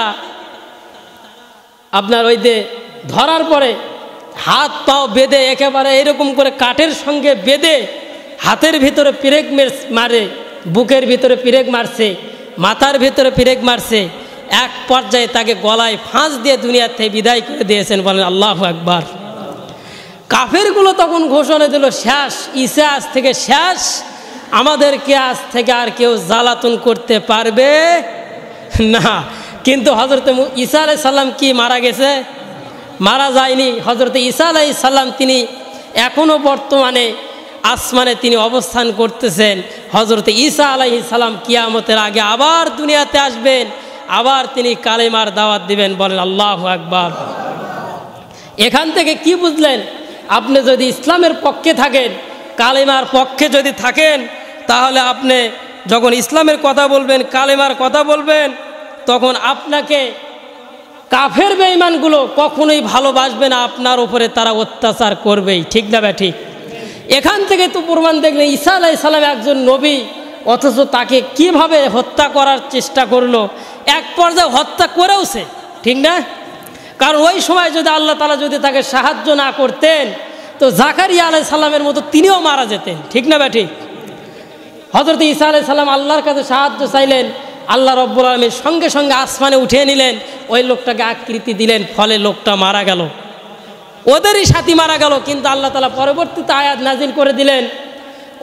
আপনার ওই ধরার পরে হাত পাও বেঁধে একেবারে এরকম করে কাঠের সঙ্গে বেঁধে হাতের ভিতরে পিরেক মারে, বুকের ভিতরে পিরেক মারছে, মাথার ভিতরে পিরেক মারছে। এক পর্যায়ে তাকে গলায় ফাঁস দিয়ে দুনিয়ার থেকে বিদায় করে দিয়েছেন। বলেন আল্লাহু আকবার। কাফেরগুলো তখন ঘোষণা দিল, শেষ, ঈসা আজ থেকে শেষ, আমাদেরকে আজ থেকে আর কেউ জ্বালাতন করতে পারবে না। কিন্তু হযরত ঈসা আলাইহিস সালাম কি মারা গেছে? মারা যায়নি। হযরত ঈসা আলাইহিস সালাম তিনি এখনও বর্তমানে আসমানে তিনি অবস্থান করতেছেন। হযরত ঈসা আলাইহিস সালাম কিয়ামতের আগে আবার দুনিয়াতে আসবেন, আবার তিনি কালেমার দাওয়াত দিবেন। বলেন আল্লাহু আকবার। এখান থেকে কি বুঝলেন? আপনি যদি ইসলামের পক্ষে থাকেন, কালেমার পক্ষে যদি থাকেন, তাহলে আপনি যখন ইসলামের কথা বলবেন, কালেমার কথা বলবেন, তখন আপনাকে কাফের বেঈমানগুলো কখনোই ভালোবাসবে না, আপনার উপরে তারা অত্যাচার করবেই। ঠিক না ব্যা ঠিক? এখান থেকে তো প্রমাণ দেখলেন ঈসা আলাইহিস সালাম একজন নবী, অথচ তাকে কিভাবে হত্যা করার চেষ্টা করলো, এক পর্যায়ে হত্যা করেওছে। ঠিক না? কারণ ওই সময় যদি আল্লাহ তাআলা যদি তাকে সাহায্য না করতেন তো জাকারিয়া আলাইহিস সালামের মতো তিনিও মারা যেতেন, ঠিক না ঠিক? হযরত ঈসা আলাইহিস সালাম আল্লাহর কাছে সাহায্য চাইলেন, আল্লাহ রব্বুল আলামিন সঙ্গে সঙ্গে আসমানে উঠিয়ে নিলেন, ওই লোকটাকে আকৃতি দিলেন, ফলে লোকটা মারা গেল, ওদেরই সাথী মারা গেল। কিন্তু আল্লাহ তাআলা পরবর্তীতে আয়াত নাজিল করে দিলেন,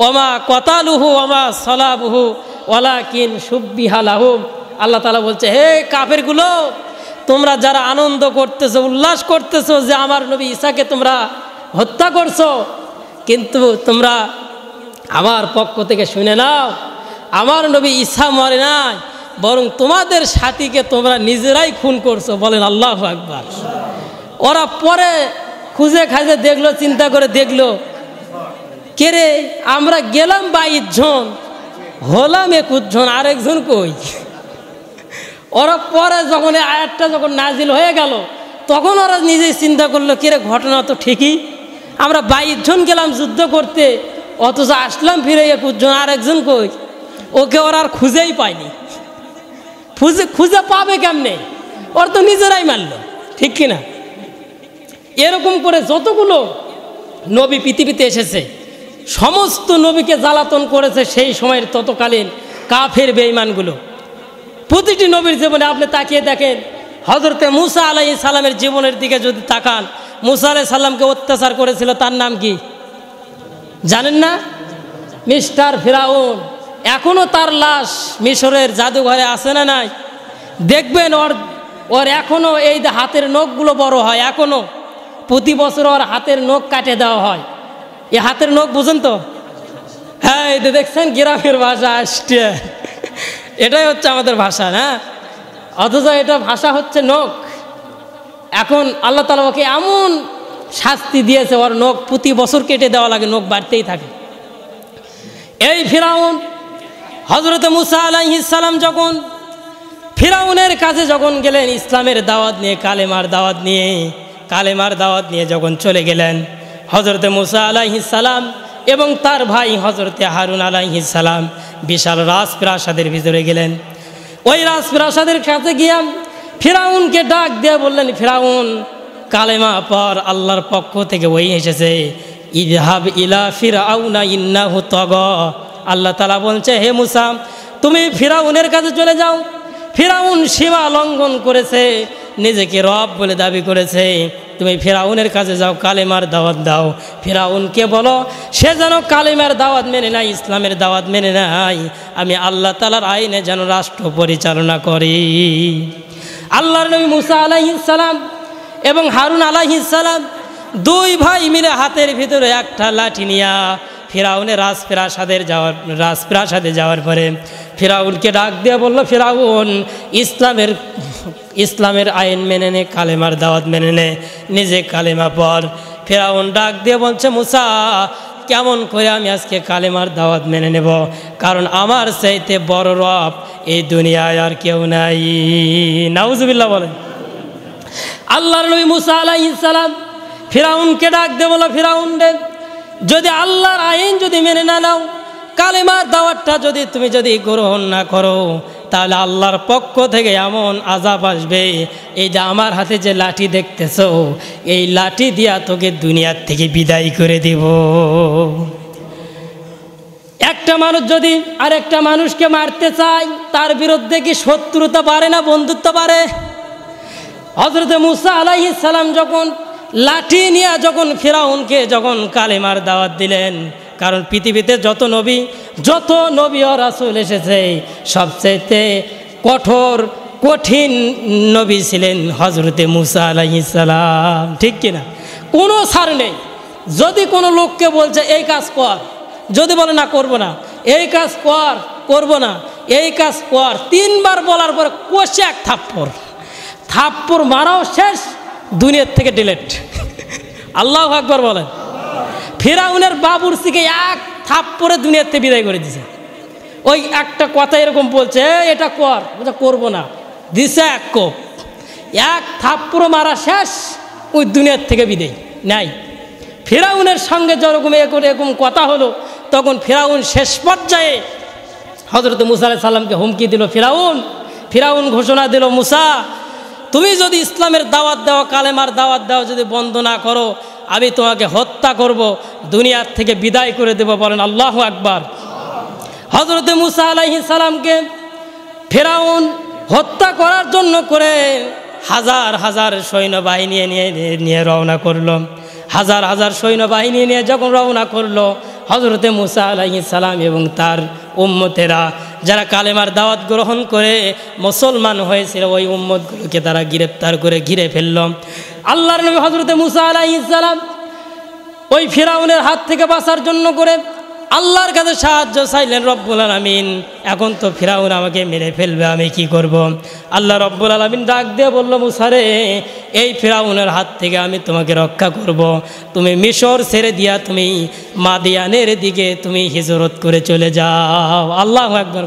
ওমা কতালুহু ওমা সলাবুহু ওয়ালাকিন শুব্বিহা লাহুম। আল্লাহ তাআলা বলছে, হে কাফেরগুলো, তোমরা যারা আনন্দ করতেছো, উল্লাস করতেছো যে আমার নবী ঈসাকে তোমরা হত্যা করছো, কিন্তু তোমরা আমার পক্ষ থেকে শুনে নাও, আমার নবী ঈসা মরে নাই, বরং তোমাদের সাথীকে তোমরা নিজেরাই খুন করছো। বলেন আল্লাহু আকবার। ওরা পরে খুঁজে খাজে দেখলো, চিন্তা করে দেখলো, কে রে, আমরা গেলাম 22 জন, হলাম 21 জন, আরেকজন কই? ওরা পরে যখন এই আয়াতটা যখন নাজিল হয়ে গেল তখন ওরা নিজেই চিন্তা করলো, কে রে, ঘটনা তো ঠিকই, আমরা 22 জন গেলাম যুদ্ধ করতে, অথচ আসলাম ফিরে 21 জন, আরেকজন কই? ওকে ওরা আর খুঁজেই পায়নি। খুঁজে পাবে কেমনে? ওর তো নিজেরাই মারল, ঠিক কিনা? এরকম করে যতগুলো নবী পৃথিবীতে এসেছে সমস্ত নবীকে জ্বালাতন করেছে সেই সময়ের ততকালীন কাফের বেঈমানগুলো। প্রতিটি নবীর জীবনে আপনি তাকিয়ে দেখেন, হযরতে মূসা আলাইহিস সালামের জীবনের দিকে যদি তাকান, মূসা আলাইহিস সালামকে অত্যাচার করেছিল, তার নাম কি জানেন না? মিস্টার ফিরাউন। এখনও তার লাশ মিশরের জাদুঘরে আছে না নাই? দেখবেন ওর এখনও এই হাতের নখগুলো বড় হয়, এখনও প্রতি বছর ওর হাতের নখ কাটে দেওয়া হয়। এই হাতের নখ বুঝেন তো? হ্যাঁ, এই দেখছেন গ্রামের ভাষা আসছে, এটাই হচ্ছে আমাদের ভাষা না, অথচ এটা ভাষা হচ্ছে নখ। এখন আল্লাহ তাআলা ওকে এমন শাস্তি দিয়েছে, ওর নখ প্রতি বছর কেটে দেওয়া লাগে, নখ বাড়তেই থাকে। এই ফিরাউন হযরত মূসা আলাইহিস সালাম যখন ফিরাউনের কাছে যখন গেলেন ইসলামের দাওয়াত নিয়ে, কালেমার দাওয়াত নিয়ে যখন চলে গেলেন, হযরত মূসা আলাইহিস সালাম এবং তার ভাই হযরতে হারুন আলাইহিস সালাম বিশাল রাজপ্রাসাদের ভিতরে গেলেন। ওই রাজপ্রাসাদের কাছে গিয়ে ফিরাউনকে ডাক দিয়ে বললেন, ফিরাউন, কালেমা পর, আল্লাহর পক্ষ থেকে ওই এসেছে, ইযহাব ইলা ফিরআউনা ইন্নাহু তাগা। আল্লাহ তাআলা বলছে, হে মূসা, তুমি ফিরাউনের কাছে চলে যাও, ফিরাউন সীমা লঙ্ঘন করেছে, নিজেকে রব বলে দাবি করেছে, তুমি ফিরাউনের কাছে যাও, কালেমার দাওয়াত দাও। ফিরাউনকে বলো সে যেন কালেমার দাওয়াত মেনে নেয়, ইসলামের দাওয়াত মেনে নেয়, আমি আল্লাহ তাআলার আইনে যেন রাষ্ট্র পরিচালনা করি। আল্লাহর নবী মূসা আলাইহিস সালাম এবং হারুন আলাইহিস সালাম দুই ভাই মিলে হাতের ভিতরে একটা লাঠি নিয়া ফিরাউনের রাজপ্রাসাদে যাওয়ার পরে ফিরাউনকে ডাক দিয়ে বলল, ফিরাউন, ইসলামের আইন মেনে নে, কালেমার দাওয়াত মেনে নে, নিজে কালেমা পড়। ফিরাউন ডাক দিয়ে বলছে, মূসা, কেমন করে আমি আজকে কালেমার দাওয়াত মেনে নেব? কারণ আমার চাইতে বড় রব এই দুনিয়ায় আর কেউ নাই। নাউজুবিল্লাহ বলেন। আল্লাহর নবী মূসা আলাইহিস সালাম ফিরাউনকে ডাক দিয়ে বলল, ফিরাউন রে, যদি আল্লাহর আইন যদি মেনে না নাও, কালেমার দাওয়াতটা তুমি যদি গ্রহণ না করো, তাহলে আল্লাহর পক্ষ থেকে এমন আযাব আসবে, এই যে আমার হাতে যে লাঠি দেখতেছো, এই লাঠি দিয়া তোকে দুনিয়ার থেকে বিদায় করে দিব। একটা মানুষ যদি আরেকটা মানুষকে মারতে চায়, তার বিরুদ্ধে কি শত্রুতা পারে না বন্ধুত্ব পারে? হযরত মূসা আলাইহিস সালাম যখন লাঠি নিয়ে যখন ফিরাউনকে যখন কালেমার দাওয়াত দিলেন, কারণ পৃথিবীতে যত নবী ও রাসূল এসেছে সবচেয়ে কঠিন নবী ছিলেন হযরতে মূসা আলাইহিস সালাম, ঠিক কিনা? কোনো ছাড় নেই। যদি কোনো লোককে বলছে এই কাজ কর, যদি বলে না করব না, এই কাজ কর, করব না, এই কাজ কর, 3 বার বলার পরে কষে এক থাপ্পড় মারাও শেষ, দুনিয়ার থেকে ডিলেট। আল্লাহু আকবার বলেন। ফিরাউনের বাবুরচিকে এক থাপ্পড়ে দুনিয়ার থেকে বিদায় করে দিয়েছে। ওই একটা কথা এরকম বলছে, এটা কর, বলছে করবো না, দিছে এক থাপ্পড় মারা শেষ, ওই দুনিয়ার থেকে বিদায় নাই। ফিরাউনের সঙ্গে যেরকম এরকম কথা হলো, তখন ফিরাউন শেষ পর্যায়ে হযরত মূসা আলাইহিস সালামকে হুমকি দিল। ফিরাউন ঘোষণা দিল, মূসা, তুমি যদি ইসলামের দাওয়াত দাও, কালেমার দাওয়াত দাও, যদি বন্ধ না করো, আমি তোমাকে হত্যা করব, দুনিয়ার থেকে বিদায় করে দেব। বলেন আল্লাহু আকবার। হযরত মুসা আলাইহিস সালামকে ফিরআউন হত্যা করার জন্য করে হাজার হাজার সৈন্যবাহিনী নিয়ে রওনা করলো। হাজার হাজার সৈন্যবাহিনী নিয়ে যখন রওনা করলো, হযরত মুসা আলাইহিস সালাম এবং তার উম্মতেরা যারা কালেমার দাওয়াত গ্রহণ করে মুসলমান হয়েছিল, ওই উম্মতগুলোকে তারা গ্রেফতার করে ঘিরে ফেলল। আল্লাহর নবী হযরত মুসা আলাইহিস সালাম ওই ফিরআউনের হাত থেকে বাঁচার জন্য করে আল্লাহর কাছে সাহায্য চাইলেন। রব্বুল আলামিন, এখন তো ফিরআউন আমাকে মেরে ফেলবে, আমি কি করব? আল্লাহ রব্বুল আলামিন ডাক দিয়ে বলল, মুসা রে, এই ফিরআউনের হাত থেকে আমি তোমাকে রক্ষা করব। তুমি মিশর ছেড়ে দিয়া তুমি মাদিয়ানের দিকে তুমি হিজরত করে চলে যাও। আল্লাহু আকবার।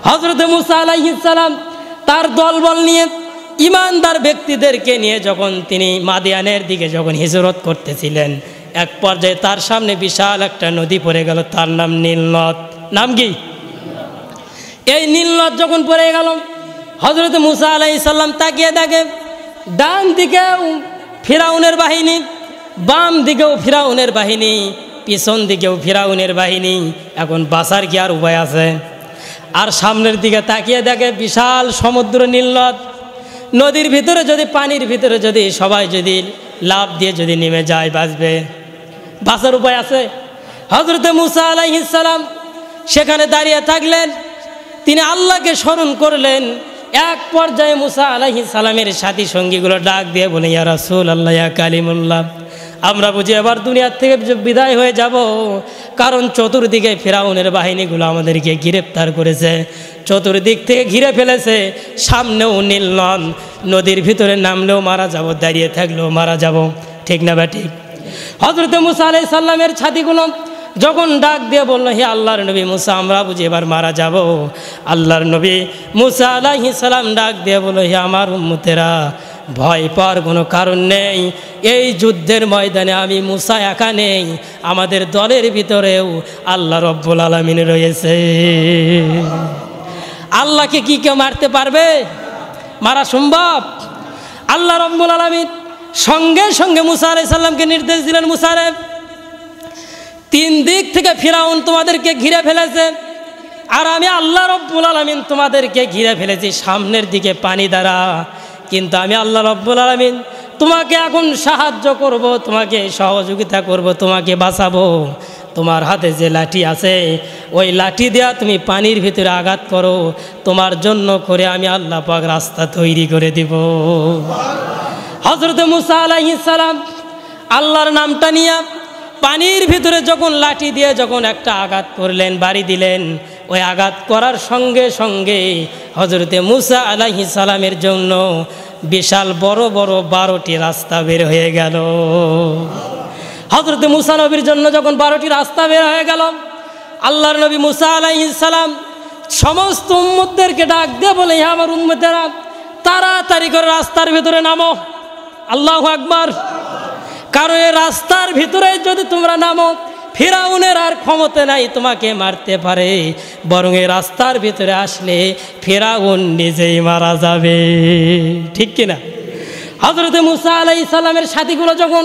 হযরত মুসা আলাইহিস সালাম তার দলবল নিয়ে, ইমানদার ব্যক্তিদেরকে নিয়ে যখন তিনি মাদিয়ানের দিকে যখন হিজরত করতেছিলেন, এক পর্যায়ে তার সামনে বিশাল একটা নদী পড়ে গেল, তার নাম নীল নদ। নাম কি? এই নীল নদ যখন পড়ে গেল, হযরত মুসা আলাইহিস সালাম তাকিয়ে দেখে ডান দিকেও ফিরআউনের বাহিনী, বাম দিকেও ফিরআউনের বাহিনী, পিছন দিকেও ফিরআউনের বাহিনী। এখন বাঁচার কি আর উপায় আছে? আর সামনের দিকে তাকিয়ে দেখে বিশাল সমুদ্র নীল নদ। নদীর ভিতরে যদি, পানির ভিতরে যদি সবাই যদি লাফ দিয়ে যদি নেমে যায়, বাঁচবে? বাঁচার উপায় আছে? হযরত মুসা আলাইহিস সালাম সেখানে দাঁড়িয়ে থাকলেন, তিনি আল্লাহকে স্মরণ করলেন। এক পর্যায়ে মুসা আলাইহিস সালামের সাথী সঙ্গীগুলো ডাক দিয়ে বলে, ইয়া রাসূলুল্লাহ, ইয়া কালিমুল্লাহ, আমরা বুঝি এবার দুনিয়ার থেকে বিদায় হয়ে যাব, কারণ চতুর্দিকে ফিরআউনের বাহিনীগুলো আমাদেরকে গ্রেফতার করেছে, চতুর্দিক থেকে ঘিরে ফেলেছে, সামনেও নীল নদ, নদীর ভিতরে নামলেও মারা যাব, দাঁড়িয়ে থাকলেও মারা যাব। ঠিক না বা ঠিক? হযরত মুসা আলাইহিস সালামের ছাতিগুলো যখন ডাক দিয়ে বলল, হে আল্লাহর নবী মুসা, আমরা বুঝি এবার মারা যাব। আল্লাহর নবী মুসা আলাইহিস সালাম ডাক দিয়ে বলল, হে আমার উম্মতেরা, ভয় পাওয়ার কোনো কারণ নেই। এই যুদ্ধের ময়দানে আমি মুসা একা নেই, আমাদের দলের ভিতরেও আল্লাহ রব্বুল আলামিন রয়েছে। আল্লাহকে কি কেউ মারতে পারবে? মারা সম্ভব? আল্লাহ রব্বুল আলামিন সঙ্গে সঙ্গে মুসা আলাইহিস সালামকে নির্দেশ দিলেন, মুসা রে, তিন দিক থেকে ফিরআউন তোমাদেরকে ঘিরে ফেলেছে, আর আমি আল্লাহ রব্বুল আলামিন তোমাদেরকে ঘিরে ফেলেছি সামনের দিকে পানি দ্বারা। কিন্তু আমি আল্লাহ রব্বুল আলামিন তোমাকে এখন সাহায্য করব, তোমাকে সহযোগিতা করব, তোমাকে বাঁচাবো। তোমার হাতে যে লাঠি আছে, ওই লাঠি দেয়া তুমি পানির ভিতরে আঘাত করো, তোমার জন্য করে আমি আল্লাহ পাক রাস্তা তৈরি করে দিব। হযরত মুসা আলাইহিস সালাম আল্লাহর নামটা নিয়ে পানির ভিতরে যখন লাঠি দিয়ে যখন একটা আঘাত করলেন, বাড়ি দিলেন, ওই আঘাত করার সঙ্গে সঙ্গে হযরতে মুসা আলাইহিস সালামের জন্য বিশাল বড় বড় 12টি রাস্তা বের হয়ে গেল। হযরতে মুসা নবীর জন্য যখন 12টি রাস্তা বের হয়ে গেল, আল্লাহর নবী মুসা আলাইহিস সালাম সমস্ত উম্মতদেরকে ডাক দিয়ে বলে, হে আমার উম্মতেরা, তাড়াতাড়ি করে রাস্তার ভিতরে নামো। আল্লাহু আকবার। কারণ এই রাস্তার ভিতরে যদি তোমরা নামো, ফিরআউনের আর ক্ষমতা নাই তোমাকে মারতে পারে, বরং এই রাস্তার ভিতরে আসলে ফিরআউন নিজেই মারা যাবে। ঠিক কিনা? হযরত মুসা আলাইহিস সালামের সাথীগুলো যখন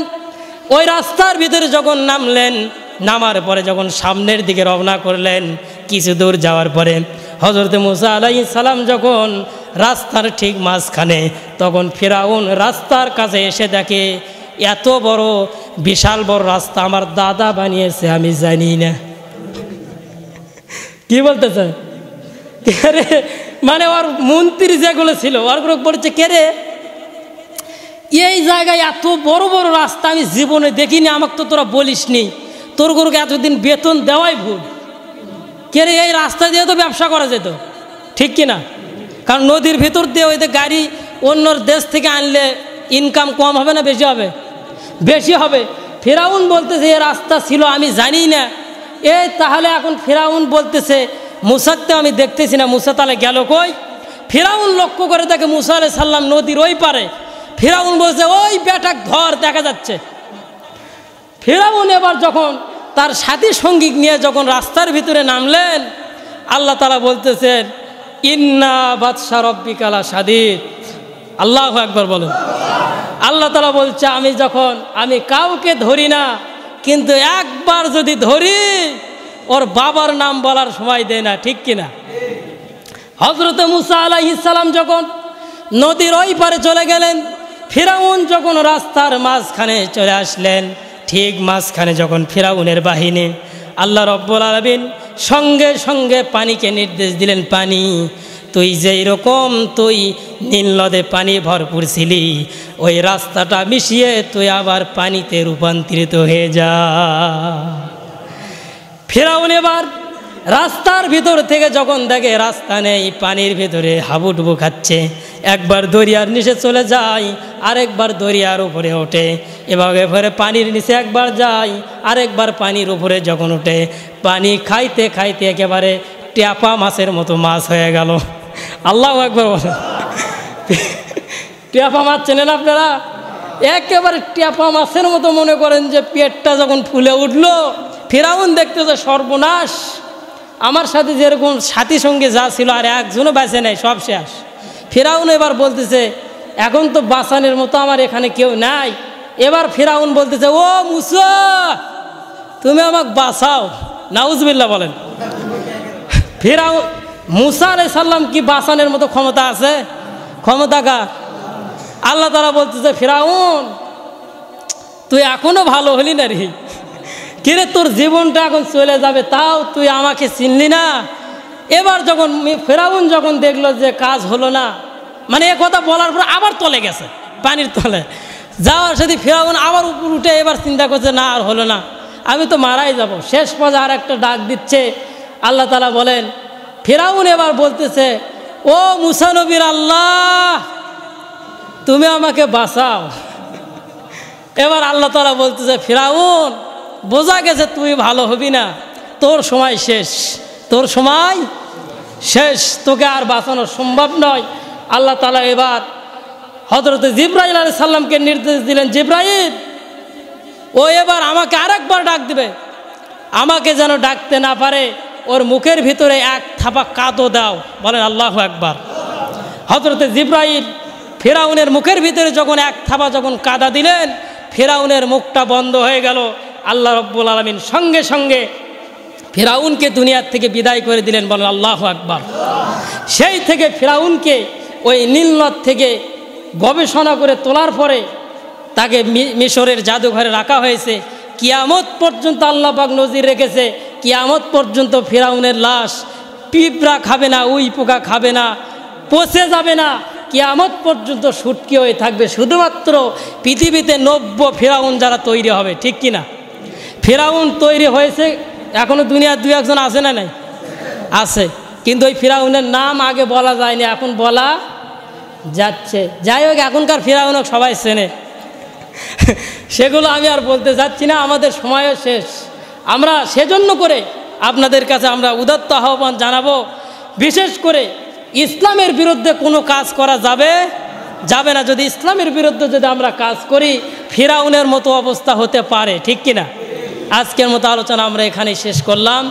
ওই রাস্তার ভিতরে যখন নামলেন, নামার পরে যখন সামনের দিকে রওনা করলেন, কিছু দূর যাওয়ার পরে হযরত মুসা আলাইহিস সালাম যখন রাস্তার ঠিক মাঝখানে, তখন ফিরআউন রাস্তার কাছে এসে দেখে এত বড় বিশাল বড় রাস্তা আমার দাদা বানিয়েছে, আমি জানি না। কি বলতেছে? মানে ওর মন্ত্রী যেগুলো ছিল, ওরগুলো বলছে, কে রে, এই জায়গায় এত বড় বড় রাস্তা আমি জীবনে দেখিনি, আমাকে তো তোরা বলিস নি, তোর গরুকে এতদিন বেতন দেওয়াই ভুল। কে রে, এই রাস্তা দিয়ে তো ব্যবসা করা যেত। ঠিক কিনা? কারণ নদীর ভিতর দিয়ে ওই গাড়ি অন্য দেশ থেকে আনলে ইনকাম কম হবে না বেশি হবে? বেশি হবে। ফিরআউন বলতেছে এ রাস্তা ছিল আমি জানি না। এই তাহলে এখন ফিরআউন বলতেছে মুসাকে আমি দেখতেছি না, মুসা তাহলে গেল কই? ফিরআউন লক্ষ্য করে দেখে মুসা আলাইহিস সালাম নদীর ওই পারে। ফিরআউন বলছে, ওই বেটা ধর, দেখা যাচ্ছে। ফিরআউন এবার যখন তার সাথী সঙ্গী নিয়ে যখন রাস্তার ভিতরে নামলেন, আল্লাহ তাআলা বলতেছেন, ইন্না বাতশা রাব্বিকা লাশাদীদ, আল্লাহু আকবার বলেন। আল্লাহ তাআলা বলছে আমি কাউকে ধরি না, কিন্তু একবার যদি ধরি ওর বাবার নাম বলার সময় দেয় না, ঠিক কিনা? হযরত মুসা আলাইহিস সালাম যখন নদীর ওই পারে চলে গেলেন, ফিরাউন যখন রাস্তার মাঝখানে চলে আসলেন, ঠিক মাঝখানে যখন ফিরাউনের বাহিনী, আল্লাহ রব্বুল আলামিন সঙ্গে সঙ্গে পানিকে নির্দেশ দিলেন, পানি তুই যেই রকম তুই নীল নদে পানি ভরপুর ছিলি, ওই রাস্তাটা মিশিয়ে তুই আবার পানিতে রূপান্তরিত হয়ে যা। ফিরাউন এবার রাস্তার ভিতর থেকে যখন দেখে রাস্তা নেই, পানির ভিতরে হাবুডুবু খাচ্ছে, একবার দরিয়ার নিচে চলে যায়, আরেকবার দরিয়ার উপরে ওঠে, এভাবে পানির নিচে একবার যায়, আরেকবার পানির উপরে যখন ওঠে, পানি খাইতে খাইতে একেবারে ট্যাপা মাছের মতো মাছ হয়ে গেল। আল্লাহু আকবার বলেন। ট্যাপা মাছ চেনেন আপনারা? একেবারে ট্যাপা মাছের মতো মনে করেন যে পেটটা যখন ফুলে উঠলো, ফিরাউন দেখতেছে সর্বনাশ, আমার সাথে যেরকম সাথী সঙ্গে যা ছিল আর একজনও বেঁচে নেই, সব শেষ। ফিরাউন এবার বলতেছে এখন তো বাঁচানোর মতো আমার এখানে কেউ নাই। এবার ফিরাউন বলতেছে, ও মুসা তুমি আমাকে বাঁচাও। নাউজুবিল্লাহ বলেন। ফিরাউন মুসা আলাইহিস সালাম কি বাঁচানোর মতো ক্ষমতা আছে? ক্ষমতা কার? আল্লাহ তাআলা বলতেছে, ফিরাউন তুই এখনো ভালো হলি না রে, কিরে তোর জীবনটা এখন চলে যাবে, তাও তুই আমাকে চিনলি না। এবার যখন ফিরাউন যখন দেখলো যে কাজ হলো না, মানে এ কথা বলার পর আবার তলে গেছে, পানির তলে যাওয়ার সাথে ফিরাউন আবার উপর উঠে এবার চিন্তা করছে, না আর হলো না, আমি তো মারাই যাব। শেষ পর্যায়ে আর একটা ডাক দিচ্ছে। আল্লাহ তাআলা বলেন, ফিরাউন এবার বলতেছে, ও মুসা নবীর আল্লাহ তুমি আমাকে বাঁচাও। এবার আল্লাহ তাআলা বলতেছে, ফিরাউন বোঝা গেছে তুই ভালো হবি না, তোর সময় শেষ, তোর সময় শেষ, তোকে আর বাঁচানো সম্ভব নয়। আল্লাহ তাআলা এবার হযরত জিবরাইল আলাইহিস সালামকে নির্দেশ দিলেন, জিবরাইল ও এবার আমাকে আরেকবার ডাক দিবে, আমাকে যেন ডাকতে না পারে, ওর মুখের ভিতরে এক থাপা কাদো দাও। বলেন আল্লাহু আকবার। হযরত জিবরাইল ফিরাউনের মুখের ভিতরে যখন এক থাপা যখন কাদা দিলেন, ফিরাউনের মুখটা বন্ধ হয়ে গেল। আল্লাহ রব্বুল আলামিন সঙ্গে সঙ্গে ফিরাউনকে দুনিয়ার থেকে বিদায় করে দিলেন। বলেন আল্লাহু আকবার। সেই থেকে ফিরাউনকে ওই নীলনদ থেকে গবেষণা করে তোলার পরে তাকে মিশরের জাদুঘরে রাখা হয়েছে। কিয়ামত পর্যন্ত আল্লাহ পাক নজির রেখেছে, কিয়ামত পর্যন্ত ফিরাউনের লাশ পিঁপড়া খাবে না, উই পোকা খাবে না, পচে যাবে না, কিয়ামত পর্যন্ত শুটকি হয়ে থাকবে। শুধুমাত্র পৃথিবীতে 90 ফিরাউন যারা তৈরি হবে, ঠিক কিনা? ফিরাউন তৈরি হয়েছে, এখনো দুনিয়ার 2-1 জন আছে না? নাই, আছে, কিন্তু ওই ফিরাউনের নাম আগে বলা যায়নি, এখন বলা যাচ্ছে। যাই হোক, এখনকার ফিরাউন সবাই চেনে, সেগুলো আমি আর বলতে যাচ্ছি না, আমাদের সময়ও শেষ। আমরা সেজন্য করে আপনাদের কাছে আমরা উদাত্ত আহ্বান জানাবো, বিশেষ করে ইসলামের বিরুদ্ধে কোনো কাজ করা যাবে না। যদি ইসলামের বিরুদ্ধে যদি আমরা কাজ করি, ফিরাউনের মতো অবস্থা হতে পারে, ঠিক কিনা? আজকের মতো আলোচনা আমরা এখানেই শেষ করলাম।